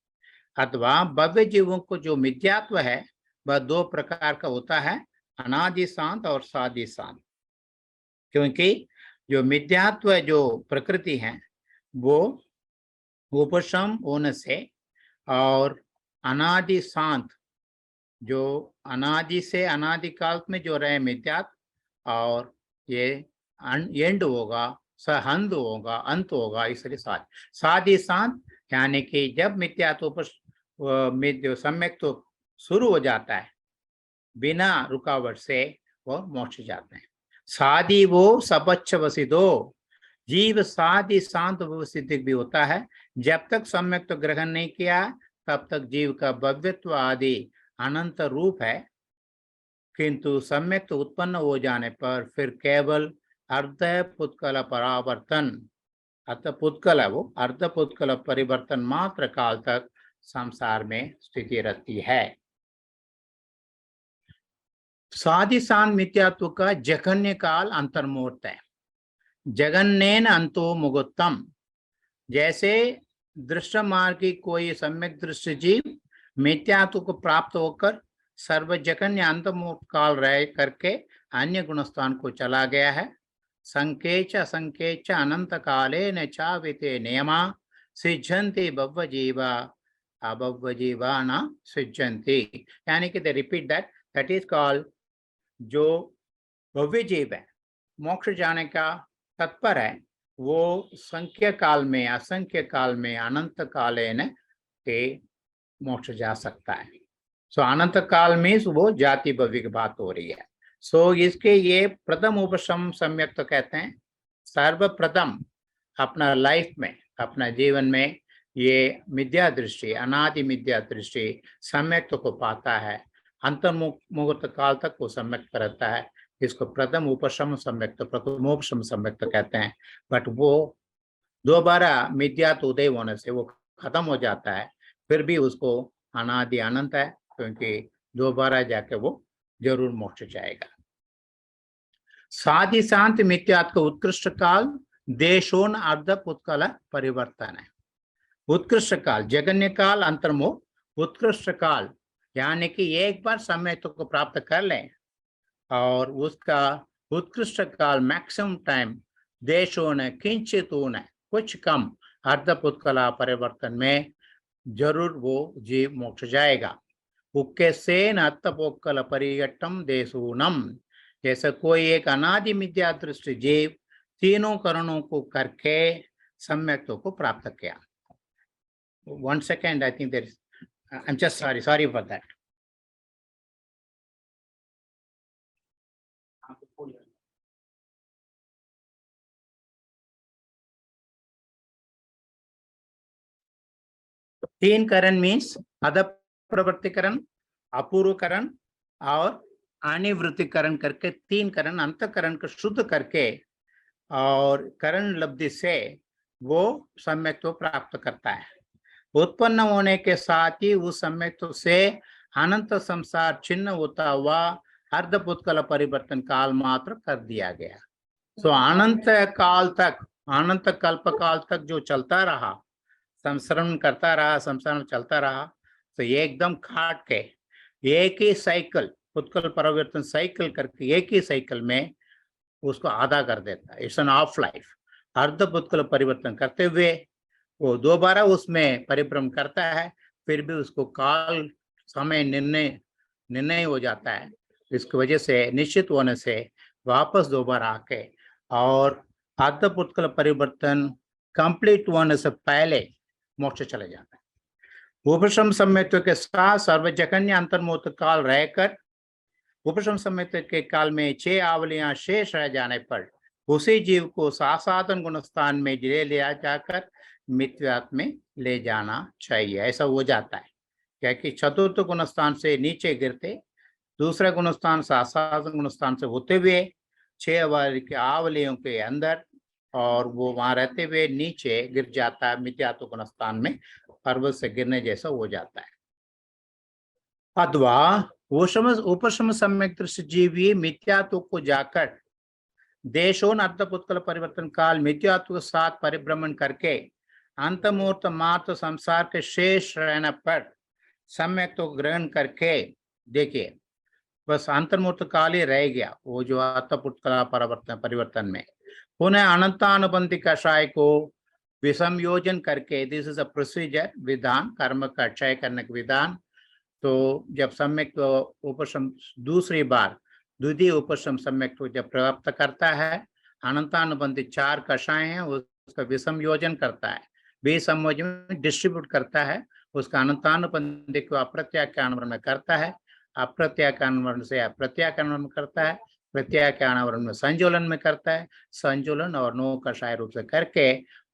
अथवा भव्य जीवों को जो मिथ्यात्व है वह 2 प्रकार का होता है, अनादि शांत और सादि शांत। क्योंकि जो मिथ्यात्व जो प्रकृति है वो उपशम होने से, और अनादि शांत जो अनादि से अनादिकाल में जो रहे मिथ्यात्व, और ये एंड होगा, सहंद होगा, अंत होगा, इसलिए सादि शांत, यानी कि जब मिथ्यात्व जो सम्यक तो शुरू हो जाता है बिना रुकावट से वो मोक्ष जाते हैं। सादी वो सबच्च वसिदो, जीव सादी शांत सिद्धिक भी होता है। जब तक सम्यक तो ग्रहण नहीं किया तब तक जीव का भव्यत्व आदि अनंत रूप है, किंतु सम्यक तो उत्पन्न हो जाने पर फिर केवल अर्ध पुत्कल परावर्तन, अर्ध पुत्कल है वो, अर्ध पुत्कल परिवर्तन मात्र काल तक संसार में स्थिति रहती है। साधिशान मिथ्यात्व का जघन्य काल अंतर्मुहूर्त है। जगन्नेन अंतो मुगुत्तम, जैसे दृष्ट मार्ग की कोई सम्यक दृष्टि जीव मिथ्यात्व को प्राप्त होकर सर्वजगन्य अंतर्मुहूर्त काल रह करके अन्य गुणस्थान को चला गया है। संकेच असंकेच अनंत काले न चाविते नियमा सिद्धन्ति बह्व जीवा अबह्व जीवा न सिद्धन्ति, यानी कि दे रिपीट दैट इज कॉल्ड, जो भव्य जीव है मोक्ष जाने का तत्पर है, वो संख्य काल में असंख्य काल में अनंत कालेन के मोक्ष जा सकता है। सो अनंत काल में वो जाति भव्य की बात हो रही है। सो इसके ये प्रथम उपशम सम्यक तो कहते हैं, सर्वप्रथम अपना लाइफ में अपना जीवन में ये मिथ्या दृष्टि अनादि मिथ्या दृष्टि सम्यक को पाता है, अंतर्मुहूर्त काल तक वो सम्यक रहता है। इसको प्रथम उपशम सम्यक प्रथमोपशम सम्यक कहते हैं। बट वो दोबारा मिथ्या उदय होने से वो खत्म हो जाता है, फिर भी उसको अनादि अनंत है, क्योंकि दोबारा जाके वो जरूर मोक्ष जाएगा। साधि शांत मिथ्यात्व का उत्कृष्ट काल देशोन अर्ध उत्कल परिवर्तन है। उत्कृष्ट काल जगन्य काल अंतर्मुख, उत्कृष्ट काल यानी कि एक बार समय को प्राप्त कर लें और उसका उत्कृष्ट काल मैक्सिमम टाइम देशों ने किंचित ने कुछ कम अर्धपुत्कला परिवर्तन में जरूर वो जीव मोक्ष जाएगा। उक्के सेन अर्थपोक्कल परिघट्टम देशूनम, जैसे कोई एक अनादि मिथ्या दृष्टि जीव तीनों करणों को करके सम्यक्तों को प्राप्त किया। 1 second, I think there is, I'm just sorry for that. तीन करण मीन्स अध प्रवृत्तिकरण, अपूर्वकरण और अनिवृत्तिकरण करके तीन करण, अंतकरण को शुद्ध करके और करण लब्धि से वो सम्यक्त्व प्राप्त करता है। उत्पन्न होने के साथ ही उस सम्यक्त्व से अनंत संसार छिन्न होता हुआ अर्धपुत्कल परिवर्तन काल मात्र कर दिया गया। सो अनंत काल तक, अनंत कल्प काल तक जो चलता रहा, संसरण करता रहा, संसरण चलता रहा, तो ये एकदम खाट के एक ही साइकिल उत्कल परिवर्तन साइकिल करके एक ही साइकिल में उसको आधा कर देता है। It's an of life. अर्धपुत्कल परिवर्तन करते हुए वो दोबारा उसमें परिभ्रम करता है, फिर भी उसको काल समय निर्णय हो जाता है। इसकी वजह से निश्चित होने से वापस दोबारा आके और अर्धपुत्कल परिवर्तन कंप्लीट होने से पहले मोक्ष चले जाता है। उपशम सम्यक्त्व के साथ सर्वजगन्य अंतर्मुहूर्त काल रहकर उपशम सम्यक्त्व के काल में 6 आवलियां शेष रह जाने पर उसी जीव को सासाधन गुणस्थान में ले लिया जाकर मिथ्यात्व में ले जाना चाहिए। ऐसा हो जाता है क्योंकि चतुर्थ गुणस्थान से नीचे गिरते, दूसरा गुणस्थान सासाधन गुणस्थान से होते हुए 6 आवलियों के अंदर और वो वहां रहते हुए नीचे गिर जाता है मिथ्यात्व गुणस्थान में, पर्वत से गिरने जैसा हो जाता है। अथवा उपशम सम्यक दृष्टि जीवी मिथ्यात्व को जाकर देशोन अर्धपुत्कल परिवर्तन काल मिथ्यात्व के साथ परिभ्रमण करके अंतमुहूर्त मात्र संसार के शेष रहने पर सम्यक तो ग्रहण करके, देखिए बस अंतर्मुहूर्त काल ही रह गया वो जो अर्धपुत्कला परिवर्तन में, पुनः अनंतानुबंधी कषाय को विसमयोजन करके, दिस इज अ प्रोसीजर, विधान, कर्म का क्षय करने का विधान। तो जब सम्यक तो उपशम दूसरी बार द्वितीय उपशम सम्यक तो जब प्राप्त करता है, अनंतानुबंधी 4 कषाय हैं, उसका विसमयोजन करता है, विसमयोजन डिस्ट्रीब्यूट करता है, उसका अनंतानुबंधी को अप्रत्याख्यान में करता है, अप्रत्याख्यान से अप्रत्याख्यान में करता है, प्रत्याख्यान में संजोलन में करता है, संजोलन और 9 कषाय रूप से करके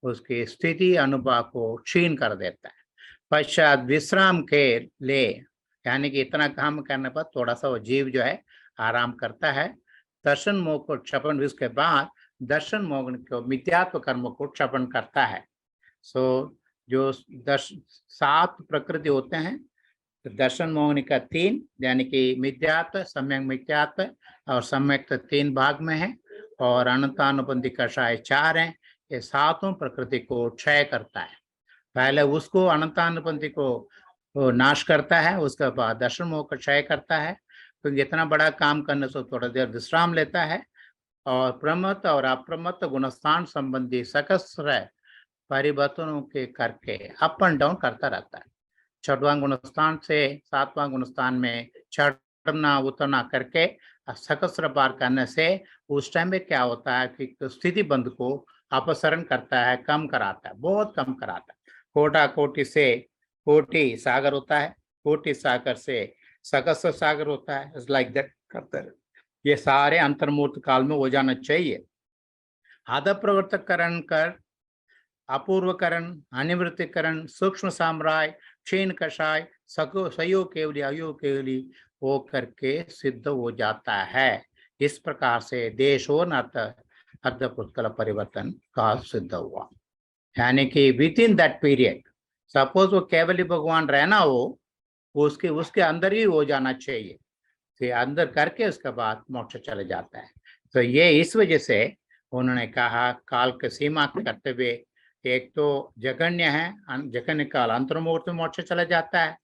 उसकी स्थिति अनुभव को क्षीण कर देता है। पश्चात विश्राम के ले, यानी कि इतना काम करने पर थोड़ा सा वो जीव जो है आराम करता है। दर्शन मोह को क्षपण, इसके बाद दर्शन मोह को मिथ्यात्व कर्म को क्षपण करता है। सो जो 7 प्रकृति होते हैं, तो दर्शन मोहिनी का 3 यानी कि मिथ्यात्व, सम्यक मिथ्यात्व और सम्यक 3 भाग में है, और अनंतानुबंधी कषाय 4 हैं। ये सातों प्रकृति को क्षय करता है। पहले उसको अनंतानुबंधी को वो नाश करता है, उसके बाद दर्शन मोह का क्षय करता है। तो इतना बड़ा काम करने से थोड़ा देर विश्राम लेता है, और प्रमत्त और अप्रमत्त गुणस्थान संबंधी सकस्र परिवर्तनों के करके अप एंड डाउन करता रहता है। 6वां गुणस्थान से 7वां गुणस्थान में चढ़ना उतरना करके सहस्र बार करने से उस टाइम में क्या होता है कि स्थिति बंध को अपसरण करता है, कम कराता है, बहुत कम कराता है। कोटा कोटि से कोटि सागर होता है, कोटि सागर से सहस्र सागर होता है, इट्स लाइक दैट करते हैं। ये सारे अंतर्मूर्त काल में हो जाना चाहिए। आधा प्रवर्तकरण कर, अपूर्वकरण, अनिवृत्तिकरण, सूक्ष्म साम्राय, क्षीण कषाय, सयो केवली अयो केवली हो करके सिद्ध हो जाता है। इस प्रकार से देशोन्नत अर्धपुत्कल परिवर्तन का सिद्ध हुआ। यानी कि with in that period, suppose वो केवली भगवान रहना हो, उसके अंदर ही हो जाना चाहिए, फिर अंदर करके उसके बाद मोक्ष चले जाता है। तो ये इस वजह से उन्होंने कहा काल के सीमा करते हुए, एक तो जघन्य है, जघन्य काल अंतर्मुक्त में मोक्ष चला जाता है,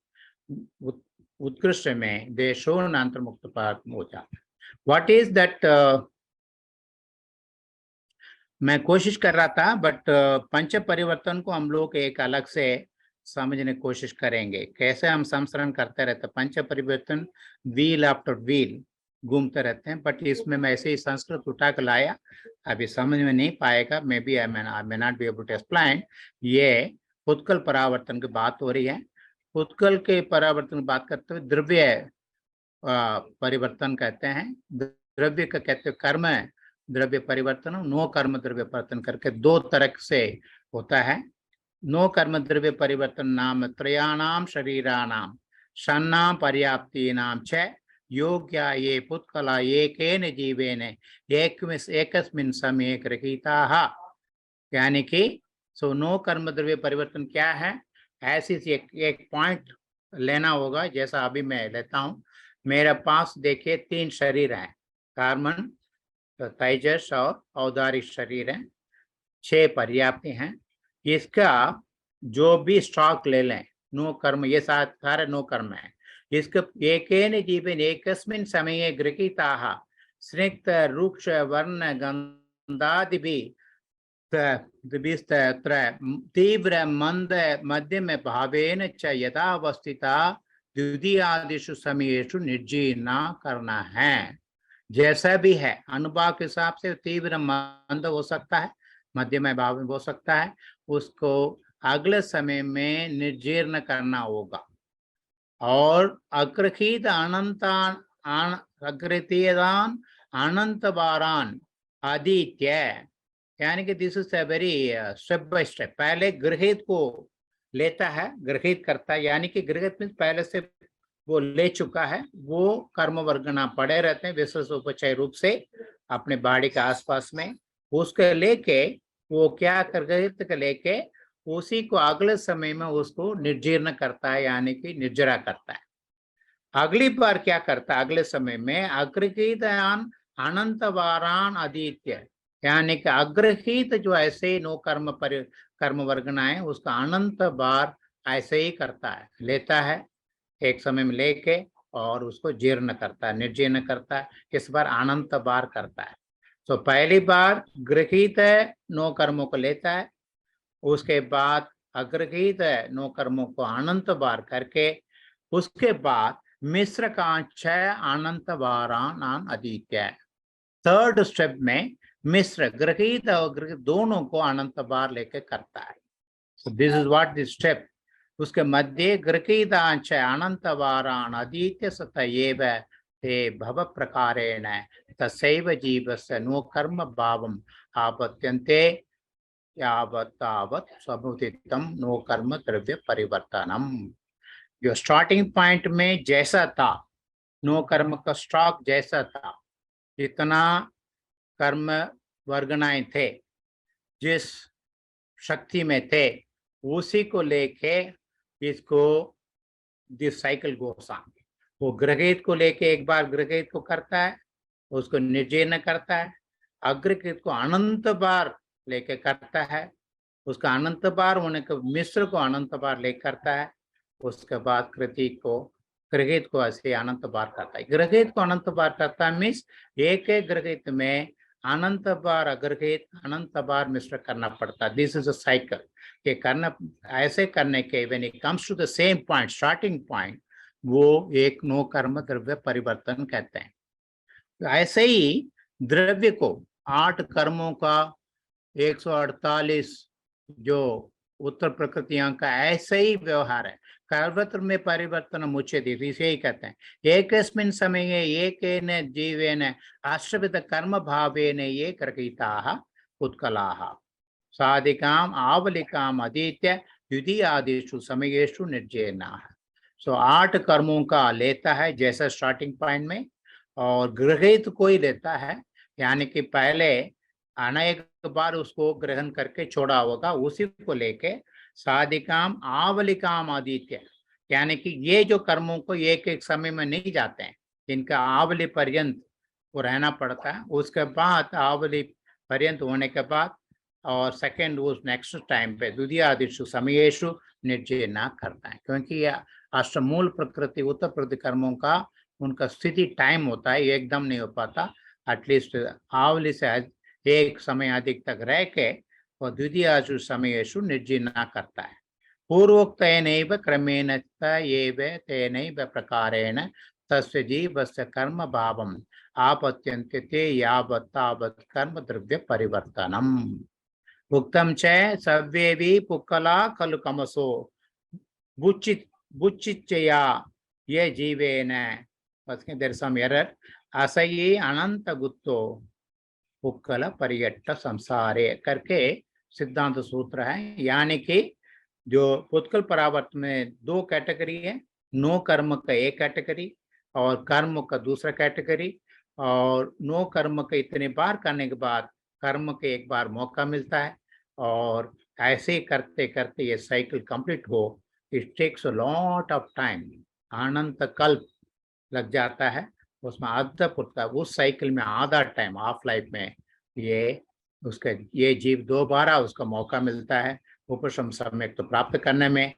उत्कृष्ट में देशों अंतर्मुक्त पर हो जाता है। व्हाट इज दैट, मैं कोशिश कर रहा था, बट पंच परिवर्तन को हम लोग एक अलग से समझने की कोशिश करेंगे। कैसे हम संस्करण करते रहते, पंच परिवर्तन व्हील आफ्टर व्हील घूमते रहते हैं, बट इसमें मैं ऐसे ही संस्कृत उठा कर लाया, अभी समझ में नहीं पाएगा, maybe I may not be able to explain. ये उत्कल परावर्तन की बात हो रही है। उत्कल के परावर्तन की बात करते हुए द्रव्य परिवर्तन कहते हैं, द्रव्य का कहते हैं कर्म द्रव्य परिवर्तन, नो कर्म द्रव्य परिवर्तन करके 2 तरह से होता है। नो कर्म द्रव्य परिवर्तन नाम त्रयाणाम शरीराणाम षण्णाम पर्याप्तीनाम च योग्या ये पुत्कला एकेन जीवेन एकस्मिन् समये गृहीताः। यानी कि सो नो कर्म द्रव्य परिवर्तन क्या है, ऐसी एक पॉइंट लेना होगा। जैसा अभी मैं लेता हूँ, मेरे पास देखिए 3 शरीर हैं, कार्बन, तेजस और औदारिक शरीर है, 6 पर्याप्त हैं। इसका जो भी स्टॉक ले लें, नो कर्म, ये सारे नो कर्म है। इसके एकेन जीवेन एकस्मिन् समये गृहीताः स्निग्ध रुक्ष वर्ण गंधादिभिः तीव्र मंद मध्यम भावेन च यथावस्थिता द्वितीयादिषु समयेषु निर्जीर्णा करना है। जैसा भी है अनुभाव के हिसाब से तीव्र मंद हो सकता है, मध्यम भाव में हो सकता है, उसको अगले समय में निर्जीर्ण करना होगा। और अग्रहीत अग्रतीयदान अनंत बारान आदित्य, यानी कि this is a worry step by step. पहले गृहित को लेता है, गृहित करता है, यानी कि गृहित में पहले से वो ले चुका है, वो कर्म वर्गना पड़े रहते हैं विशेष उपचय रूप से अपने बाड़ी के आसपास में। उसके लेके वो क्या गृहित के लेके उसी को अगले समय में उसको निर्जीर्ण करता है, यानी कि निर्जरा करता है। अगली बार क्या करता है, अगले समय में अग्रहीतान अनंत वारान आदित्य, यानी कि अग्रहीत जो ऐसे नो कर्म वर्गना है उसका अनंत बार ऐसे ही करता है, लेता है एक समय में लेके और उसको जीर्ण करता है, निर्जीर्ण करता है। इस बार अनंत बार करता है। तो पहली बार गृहीत नो कर्मों को लेता है, उसके बाद अग्रहीत नो कर्मों को अनंत बार करके, उसके बाद मिश्र का 6 अनंत बारान आदित्य, 3rd स्टेप में मिश्र गृहीत और गृहीत दोनों को अनंत बार लेके करता है। So this is what this step. उसके मध्य गृहीतांच अनंत वारान आदित्य सतएव ते भव प्रकारेण तस्यैव जीवस्य नो कर्म भावम आपत्यन्ते यावत् तावत् समुदितं नो कर्म द्रव्य परिवर्तनम। जो स्टार्टिंग पॉइंट में जैसा था, नो कर्म का स्टॉक जैसा था, जितना कर्म वर्गनाएं थे, जिस शक्ति में थे, उसी को लेके इसको दिस साइकिल गोस ऑन। वो ग्रहित को लेके एक बार ग्रहित को करता है, उसको निर्जीर्ण करता है, अग्रहित को अनंत बार लेके करता है, उसका अनंत बार होने के मिश्र को अनंत बार ले करता है, उसके बाद कृति को ग्रहित को ऐसे अनंत बार करता है। ग्रहित को अनंत बार करता है मीन्स एक एक ग्रहित में अनंत बार अग्रहित अनंत बार मिश्र करना पड़ता है। This is a cycle. ये करना, ऐसे करने के when it comes to the same point, starting point, वो एक नो कर्म द्रव्य परिवर्तन कहते हैं। तो ऐसे ही द्रव्य को 8 कर्मों का 148 जो उत्तर प्रकृतियां का ऐसे ही व्यवहार है। कर्मत्र में परिवर्तन मुच्यते, इसे ही कहते हैं। एकस्मिन् समये एकेन जीवेन अष्टविध कर्म भावेन ये ग्रहीताः उत्कलाः साधिकाम् आवलिकाम् अधीत्य द्वितीयादिषु समयेषु निर्जयनाः। सो 8 कर्मों का लेता है जैसा स्टार्टिंग पॉइंट में, और गृहित को ही लेता है, यानी कि पहले अनेक बार उसको ग्रहण करके छोड़ा होगा, उसी को लेके साधिकाम आवलिकाम आदित्य, यानी कि ये जो कर्मों को एक एक समय में नहीं जाते हैं, इनका आवली पर्यंत वो रहना पड़ता है। उसके बाद आवली पर्यंत होने के बाद और सेकंड उस नेक्स्ट टाइम पे द्वितीयादिषु समयेषु निर्जयना करता है, क्योंकि यह अष्टमूल प्रकृति उत्तर प्रकृति कर्मों का उनका स्थिति टाइम होता है, एकदम नहीं हो पाता। एटलीस्ट आवली से एक समय अधिक तक रह के और द्वितीयादिषु समयेषु निर्जयना करता है। पूर्वोक्तेनैव क्रमेण एव तेनैव प्रकारेण तस्य जीवस्य कर्म भावम् आपत्यन्ते ते यावत् तावत् कर्म द्रव्य परिवर्तनम्। उक्तं च सर्वेऽपि पुक्कला खलु कमसो बुच्चिच्चया ये जीवेन, देयर इज सम एरर, असये अनंत गुत्तो पुक्कल परियट्ट संसारे करके सिद्धांत सूत्र है। यानी कि जो पुत्कल परावर्त में 2 कैटेगरी है, नो कर्म का एक कैटेगरी और कर्म का दूसरा कैटेगरी। और नो कर्म का इतने बार करने के बाद कर्म के एक बार मौका मिलता है, और ऐसे करते करते ये साइकिल कंप्लीट हो, it takes a lot of time, अनंत कल्प लग जाता है उसमें। आधा उस साइकिल में आधा टाइम ऑफ लाइफ में ये उसका ये जीव दोबारा उसका मौका मिलता है उपशम सम्यक तो प्राप्त करने में।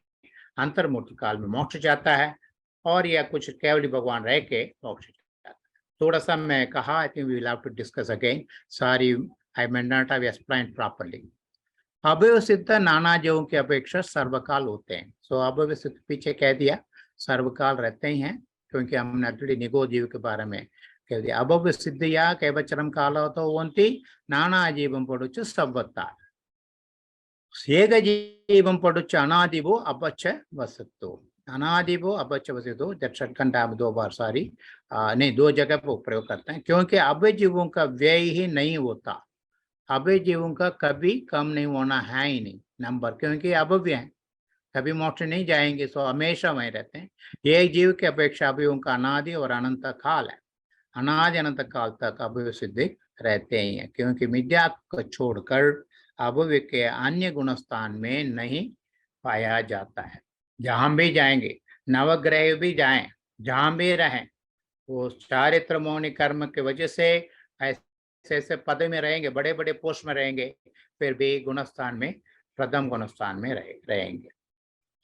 अंतर्मुक्त काल में मोक्ष जाता है, और यह कुछ केवल भगवान रह के मोक्ष जाता है। थोड़ा सा मैं कहा, I think we will have to discuss again, sorry I may not have explained properly. अवयव सिद्ध नाना जीवों की अपेक्षा सर्वकाल होते हैं। सो अवयव सिद्ध पीछे कह दिया, सर्वकाल रहते ही हैं, क्योंकि हमने ऑलरेडी निगो जीव के बारे में कह दिया। अभव्य सिद्ध या केवचरम काल तो नाना जीवं पड़ुच संवत्सर एक जीवं पड़ुच अनादिवो अपच वसतो, अनादिवो अपच वसतो, षटखंड 2 बार सॉरी नहीं 2 जगह पर प्रयोग करते हैं, क्योंकि अभय जीवों का व्यय ही नहीं होता, अभय जीवों का कभी कम नहीं होना है ही नहीं नंबर, क्योंकि अभव्य है, कभी मोक्ष नहीं जाएंगे, सो हमेशा वहीं रहते हैं। एक जीव की अपेक्षा अभयों का अनादि और अनंत काल है, अनादि अनंत काल तक अभय सिद्धि रहते ही हैं, क्योंकि मिथ्या को छोड़कर अभय के अन्य गुण स्थान में नहीं पाया जाता है। जहां भी जाएंगे, नवग्रह भी जाएं, जहां भी रहें, वो चारित्र मौनी कर्म की वजह से ऐसे पद में रहेंगे, बड़े बड़े पोस्ट में रहेंगे, फिर भी गुणस्थान में प्रथम गुणस्थान में रहेंगे।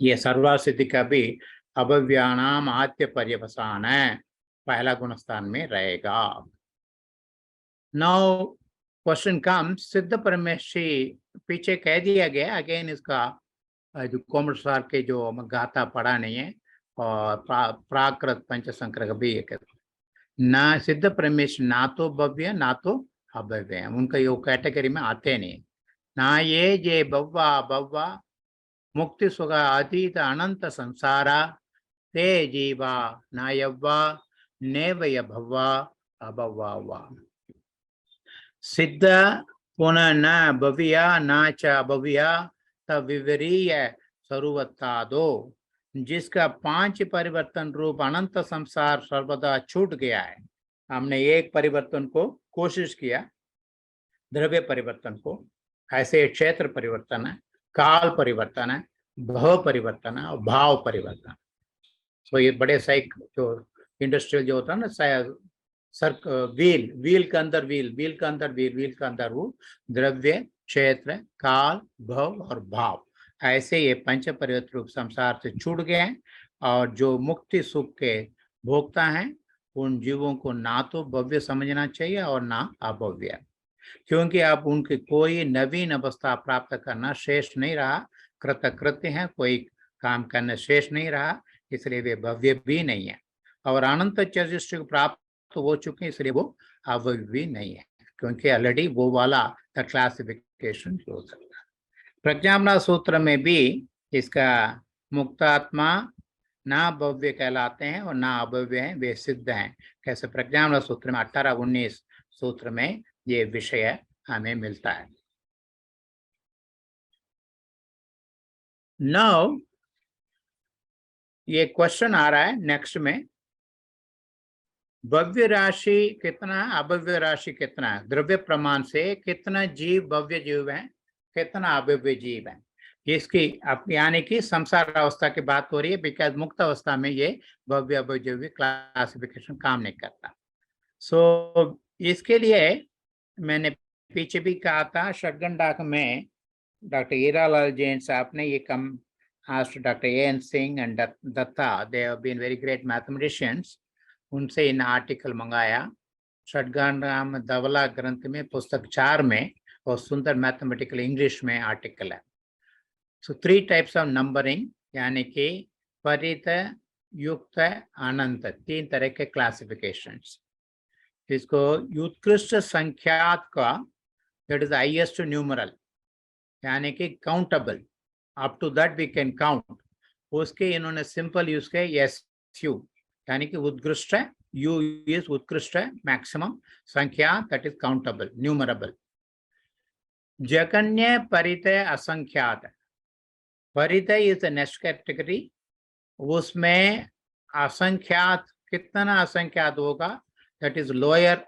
ये सर्वसिद्धि का भी अभव्यानाम आद्य पर्यवसान है, पहला गुणस्थान में रहेगा। नाउ क्वेश्चन कम्स, सिद्ध परमेश्वरी पीछे कह दिया गया, अगेन इसका जो कोमलसार के जो गाथा पढ़ा नहीं है, और प्राकृत पंचसंकर भी ना सिद्ध परमेश्वर ना तो भव्य ना तो अभव्य है, उनका ये कैटेगरी में आते नहीं। ना ये जे भव्वा भव्वा मुक्ति सुख अतीत अनंत संसारा ते जीवा ना यव्वा नेवय भव्वा अभव्वा वा। सिद्ध पुनः न भव्या न च अभव्या तविवरीय सर्वत्ता दो, जिसका 5 परिवर्तन रूप अनंत संसार सर्वदा छूट गया है। हमने एक परिवर्तन को कोशिश किया, द्रव्य परिवर्तन को, ऐसे क्षेत्र परिवर्तन है, काल परिवर्तन है, भव परिवर्तन है और भाव परिवर्तन। सो ये बड़े साइक जो इंडस्ट्रियल जो होता है ना, सर व्हील के अंदर व्हील के अंदर व्हील के अंदर वो द्रव्य, क्षेत्र, काल, भव और भाव, ऐसे ये पंच परिवर्तित रूप संसार से छूट गए हैं। और जो मुक्ति सुख के भोक्ता हैं उन जीवों को ना तो भव्य समझना चाहिए और ना अभव्य, क्योंकि अब उनकी कोई नवीन अवस्था प्राप्त करना शेष नहीं रहा, कृतकृत्य है, कोई काम करना शेष नहीं रहा, इसलिए वे भव्य भी नहीं है। और अनंत चतुष्टय प्राप्त हो चुके हैं, इसलिए वो अभव्य भी नहीं है, क्योंकि ऑलरेडी वो वाला द क्लासिफिकेशन हो सकता है। प्रज्ञामना सूत्र में भी इसका मुक्तात्मा ना भव्य कहलाते हैं और ना अभव्य हैं, वे सिद्ध हैं। कैसे प्रज्ञामना सूत्र में 18-19 सूत्र में ये विषय हमें मिलता है। नाउ ये क्वेश्चन आ रहा है नेक्स्ट में, भव्य राशि कितना, अभव्य राशि कितना है, द्रव्य प्रमाण से कितना जीव भव्य जीव है, कितना अभव्य जीव है, इसकी यानी कि संसार अवस्था की बात हो रही है, बिकॉज मुक्त अवस्था में ये भव्य अभव्य क्लासिफिकेशन काम नहीं करता। सो इसके लिए मैंने पीछे भी कहा था, षड्गण डाक में डॉक्टर हीरालाल जैन साहब ने ये कम asked Dr. A.N. Singh and Datta, they have been very great mathematicians, उनसे इन आर्टिकल मंगाया। षड्गण राम धवला ग्रंथ में पुस्तक 4 में और सुंदर मैथमेटिकल इंग्लिश में आर्टिकल है। सो 3 टाइप्स ऑफ नंबरिंग, यानी कि परित, युक्त, अनंत, 3 तरह के क्लासिफिकेशंस। इसको उत्कृष्ट संख्यात का, दैट इज हाईएस्ट न्यूमरल, यानी कि countable, up to that we can count, उसके इन्होंने सिंपल यूज किया SU, यानी कि उत्कृष्ट, U इज उत्कृष्ट, मैक्सिमम, संख्या दैट इज काउंटेबल, न्यूमरेबल। जगन्य, परितय, असंख्यात। परितय इज द नेक्स्ट कैटेगरी, उसमें असंख्यात, कितना असंख्यात होगा, दैट इज लोअर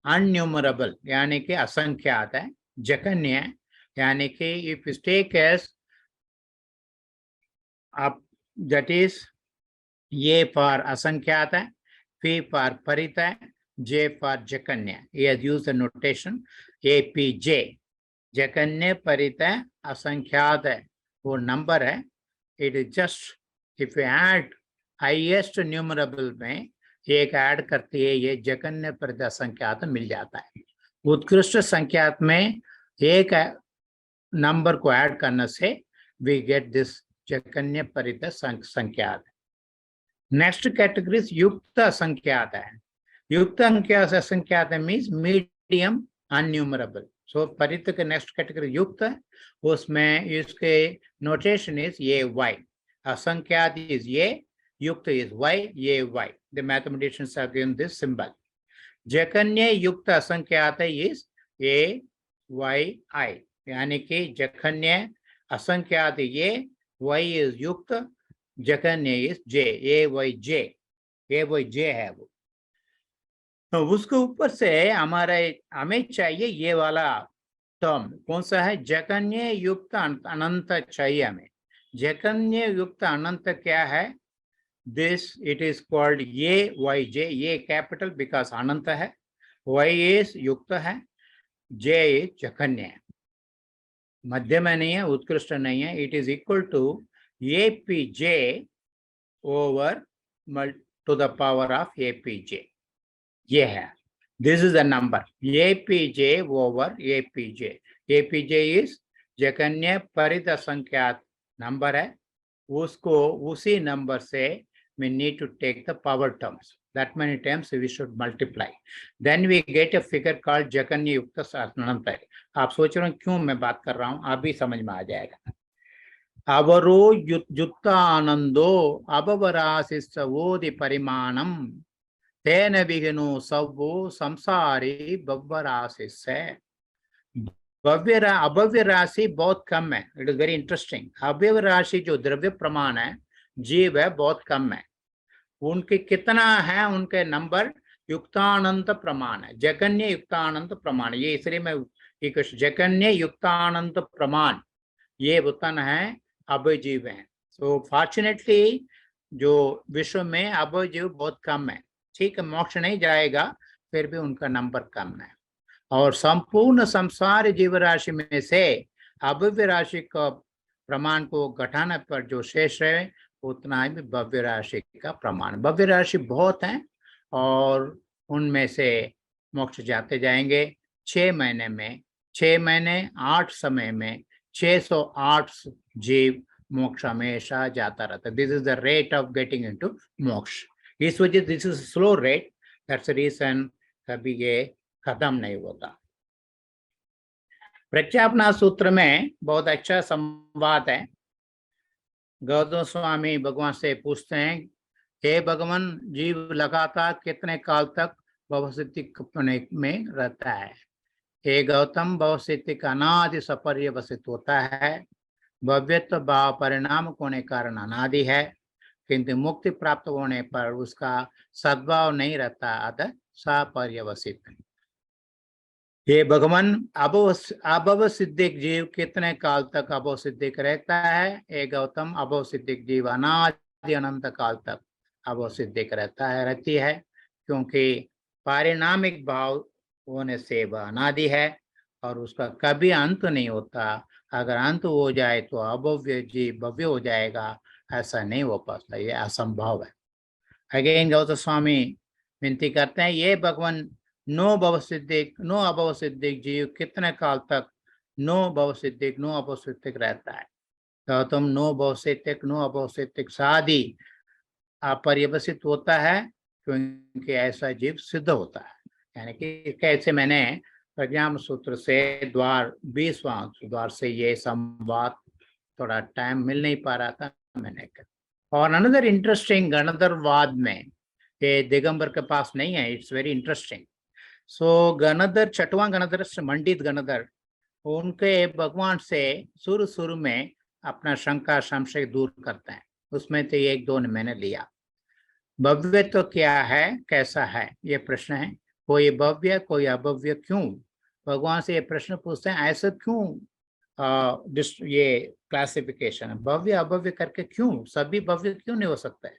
अनन्यूमरेबल, यानी कि असंख्यात है। जगन्य यानी कि इफ टेक एज आप, दैट इज ये फॉर असंख्यात है, P फॉर परितय, J फॉर जकन्य। He has used the notation APJ, जकन्य, परितय, असंख्यात है, वो नंबर है। It is just if you add highest numerable में एक ऐड करती है, ये जकन्य परितय असंख्यात मिल जाता है। उत्कृष्ट संख्यात में एक नंबर को ऐड करने से वी गेट दिस जकन्य परितय संख्यात। नेक्स्ट कैटेगरी युक्त असंख्यात है। युक्त असंख्यात मीन्स मीडियम अनन्यूमरेबल। सो परित के नेक्स्ट कैटेगरी युक्त है, उसमें इसके नोटेशन इज ये Y, असंख्यात इज ये, युक्त इज Y, ये Y। The mathematicians have given this symbol. जकन्य युक्त असंख्यात इज AYI, यानी कि जकन्य असंख्यात ये, Y इज युक्त, जकन्य इज J, AYJ है वो। तो उसके ऊपर से हमें चाहिए ये वाला टर्म, कौन सा है, जकन्य युक्त अनंत चाहिए हमें। जकन्य युक्त अनंत क्या है, this it is called AYJ, ये कैपिटल बिकॉज अनंत है, Y इज युक्त है, J इज जकन्य है, मध्य में नहीं है, उत्कृष्ट नहीं है। It is equal to APJ over to the power of APJ, ये है, this is the number APJ over APJ। APJ is जकन्य परित असंख्यात नंबर है, उसको उसी नंबर से we need to take the power terms, that many times we should multiply, then we get a figure called जकन्य युक्त अनंत है। आप सोच रहे हो क्यों मैं बात कर रहा हूं, आप भी समझ में आ जाएगा। अवरो युक्तानंदो अभवराशिस्तवोदि परिमाणम तेन विघ्नो सवो संसारी भवराशिस्य। अभव्य राशि बहुत कम है, इट इज वेरी इंटरेस्टिंग। अभव्य राशि जो द्रव्य प्रमाण है, जीव है, बहुत कम है। उनके कितना है, उनके नंबर युक्तानंत प्रमाण है, जगन्य युक्तानंत प्रमाण। ये इसलिए मैं जगन्य युक्तानंत प्रमाण ये उतना है, अभय जीव है। सो फॉर्चुनेटली जो विश्व में अभव जीव बहुत कम है, ठीक है, मोक्ष नहीं जाएगा, फिर भी उनका नंबर कम है। और संपूर्ण संसार जीव राशि में से अभव्य राशि का प्रमाण को घटाने पर जो शेष है उतना ही भव्य राशि का प्रमाण। भव्य राशि बहुत है और उनमें से मोक्ष जाते जाएंगे 6 महीने में, 6 महीने 8 समय में 608 जीव मोक्ष हमेशा जाता रहता है। This is the rate of getting into moksha. इस वजह this is slow rate, that's the reason कभी ये खत्म नहीं होता। प्रज्ञापना सूत्र में बहुत अच्छा संवाद है। गौतम स्वामी भगवान से पूछते हैं, हे भगवान, जीव लगातार कितने काल तक भवसिद्धि में रहता है? हे गौतम, भवसिद्धि का अनादि सपर्यवसित होता है। भव्यत्व भाव परिणाम होने कारण अनादि है, किंतु मुक्ति प्राप्त होने पर उसका सद्भाव नहीं रहता, अतः सपर्यवसित। हे भगवान, अभव सिद्धिक जीव कितने काल तक अभव सिद्धिक रहता है? हे गौतम, अभव सिद्धिक जीव अनादि अनंत काल तक अभव सिद्धिक रहती है, क्योंकि पारिणामिक भाव होने से वह अनादि है और उसका कभी अंत नहीं होता। अगर अंत हो जाए तो अभव्य जीव भव्य हो जाएगा, ऐसा नहीं हो पाता, ये असंभव है। अगेन गौतम स्वामी विनती करते हैं, ये भगवान, नो अभव सिद्धिक जीव कितने काल तक नो अभव सिद्धिक रहता है? गौतम, नो अभव सिद्धिक शादी अपर्यवसित होता है, क्योंकि ऐसा जीव सिद्ध होता है। यानी कि कैसे मैंने प्रज्ञान सूत्र से द्वार 20वां द्वार से ये संवाद, थोड़ा टाइम मिल नहीं पा रहा था मैंने कहा। और अनदर इंटरेस्टिंग, गणधरवाद में ये दिगंबर के पास नहीं है, इट्स वेरी इंटरेस्टिंग। सो गणधर, छठवां गणधर मंडित गणधर, उनके भगवान से शुरू में अपना शंका संशय दूर करते हैं। उसमें तो 1-2 ने मैंने लिया। भव्य तो क्या है, कैसा है, ये प्रश्न है। कोई भव्य कोई अभव्य क्यों? भगवान से ये प्रश्न पूछते हैं, ऐसा क्यों ये क्लासिफिकेशन है, भव्य अभव्य करके क्यों? सभी भव्य क्यों नहीं हो सकता है?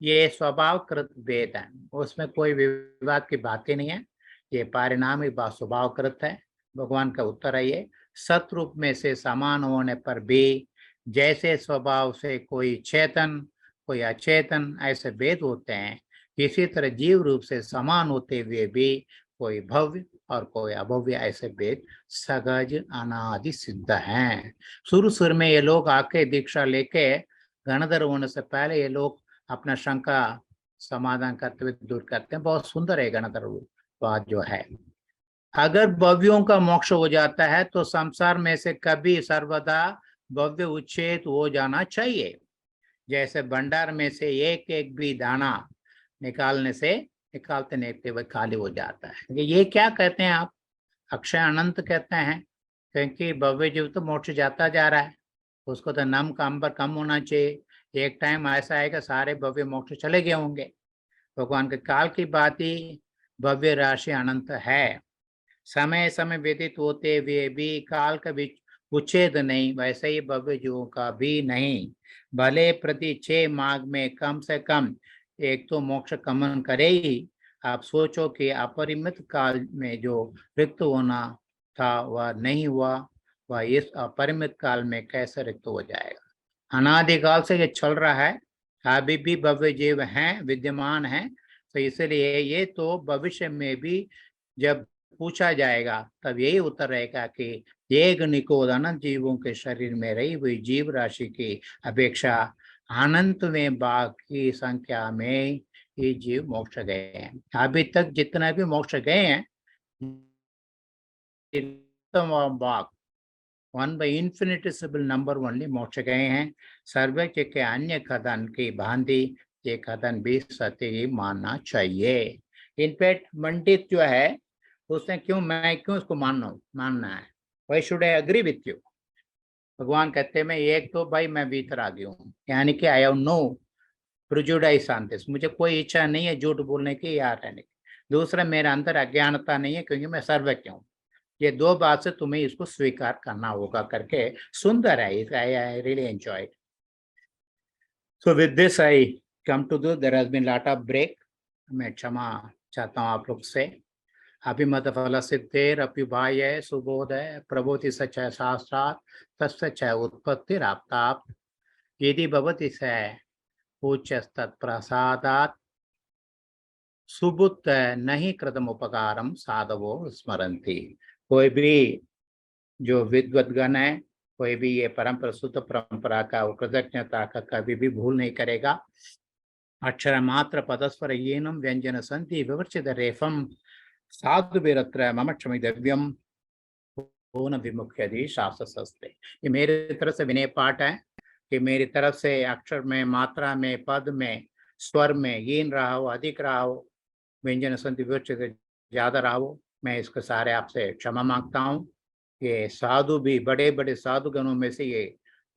ये स्वभावकृत भेद है, उसमें कोई विवाद की बात ही नहीं है, ये पारिणामिक बात स्वभावकृत है। भगवान का उत्तर है ये, सतरूप में से समान होने पर भी जैसे स्वभाव से कोई चेतन कोई अचेतन ऐसे भेद होते हैं, इसी तरह जीव रूप से समान होते हुए भी कोई भव्य और कोई अभव्य ऐसे भेद सहज अनादि सिद्ध हैं। शुरू में ये लोग आके दीक्षा लेके गणधर होने से पहले ये लोग अपना शंका समाधान करते हुए दूर करते हैं। बहुत सुंदर है गणधर बात जो है। अगर भव्यों का मोक्ष हो जाता है तो संसार में से कभी सर्वदा भव्य उच्छेद हो जाना चाहिए। जैसे भंडार में से एक भी दाना निकालते हुए खाली हो जाता है। ये क्या कहते हैं आप? अक्षय अनंत कहते हैं, क्योंकि भव्य जीव तो मोक्ष जाता जा रहा है, उसको तो नम का अंबर कम होना चाहिए। एक टाइम ऐसा आएगा सारे भव्य मोक्ष चले गए होंगे। भगवान के काल की बात ही भव्य राशि अनंत है, समय समय व्यतीत होते हुए भी काल का भी उच्छेद नहीं, वैसे ही भव्य जीवों का भी नहीं। भले प्रति 6 माह में कम से कम एक तो मोक्ष गमन करे ही। आप सोचो कि अपरिमित काल में जो रिक्त होना था वह नहीं हुआ, वह इस अपरिमित काल में कैसे रिक्त हो जाएगा? अनादिकाल से ये चल रहा है, अभी भी भव्य जीव हैं, विद्यमान हैं। तो इसलिए ये तो भविष्य में भी जब पूछा जाएगा तब यही उत्तर रहेगा कि एक निकोद अनंत जीवों के शरीर में रही हुई जीव राशि की अपेक्षा अनंत में भाग की संख्या में ये जीव मोक्ष गए हैं। अभी तक जितना भी मोक्ष गए हैं, भाग 1/इन्फिनिटेसिमल नंबर ओनली मोक्ष गए हैं। सर्वज्ञ के अन्य कथन की भांति ये कथन भी सत्य ही मानना चाहिए। इनफैक्ट मंडित जो है उसने मैं क्यों इसको मानना है? Why should I agree with you? भगवान कहते हैं मैं एक तो भाई मैं वीतरागी हूँ, यानी कि I have no prejudice on this, मुझे कोई इच्छा नहीं है झूठ बोलने की या रहने की। दूसरा, मेरे अंदर अज्ञानता नहीं है क्योंकि मैं सर्वज्ञ हूँ। ये 2 बात से तुम्हें इसको स्वीकार करना होगा करके सुंदर है। I really enjoy. So with this I come to the, there has been lot of break. मैं क्षमा चाहता हूँ आप लोग से। अभिमत फल सिद्धेर अप्युभाय सुबोधय प्रबोधि सचय शास्त्रात् तस्य उत्पत्तिराप्तात् यदि भवति स पूज्यस्तत्प्रसादात् सुबुद्ध नहीं कृतम उपकारम साधवो स्मरन्ति। कोई भी जो विद्वद्गण है, कोई भी ये परंपरा शुद्ध परंपरा का कृतज्ञता का कभी भी भूल नहीं करेगा। अक्षर मात्र पदस्वर येनम व्यंजन संति विवर्चित रेफम साधु बिरत्र मम क्षमितव्यम पूर्ण विमुख्यदि शास्त्र सस्ते। ये मेरी तरफ से विनय पाठ है कि मेरी तरफ से अक्षर में, मात्रा में, पद में, स्वर में येन रहा हो, अधिक रहा हो, व्यंजन संति विवर्चित ज्यादा रहा हो, मैं इसके सारे आपसे क्षमा मांगता हूँ। ये साधु भी, बड़े बड़े साधु गणों में से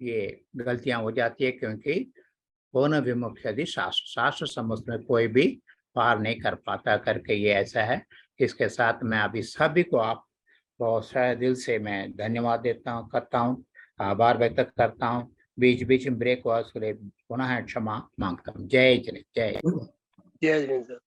ये गलतियां हो जाती है, क्योंकि पूर्ण विमुख्यदि शास्त्र समस्त में कोई भी पार नहीं कर पाता करके ये ऐसा है। इसके साथ मैं अभी सभी को आप बहुत सारे दिल से मैं धन्यवाद देता हूँ, करता हूँ, आभार व्यक्त करता हूँ। बीच बीच में ब्रेक हुआ उसके लिए पुनः क्षमा मांगता हूँ। जय जय जय। जय हिंद सर।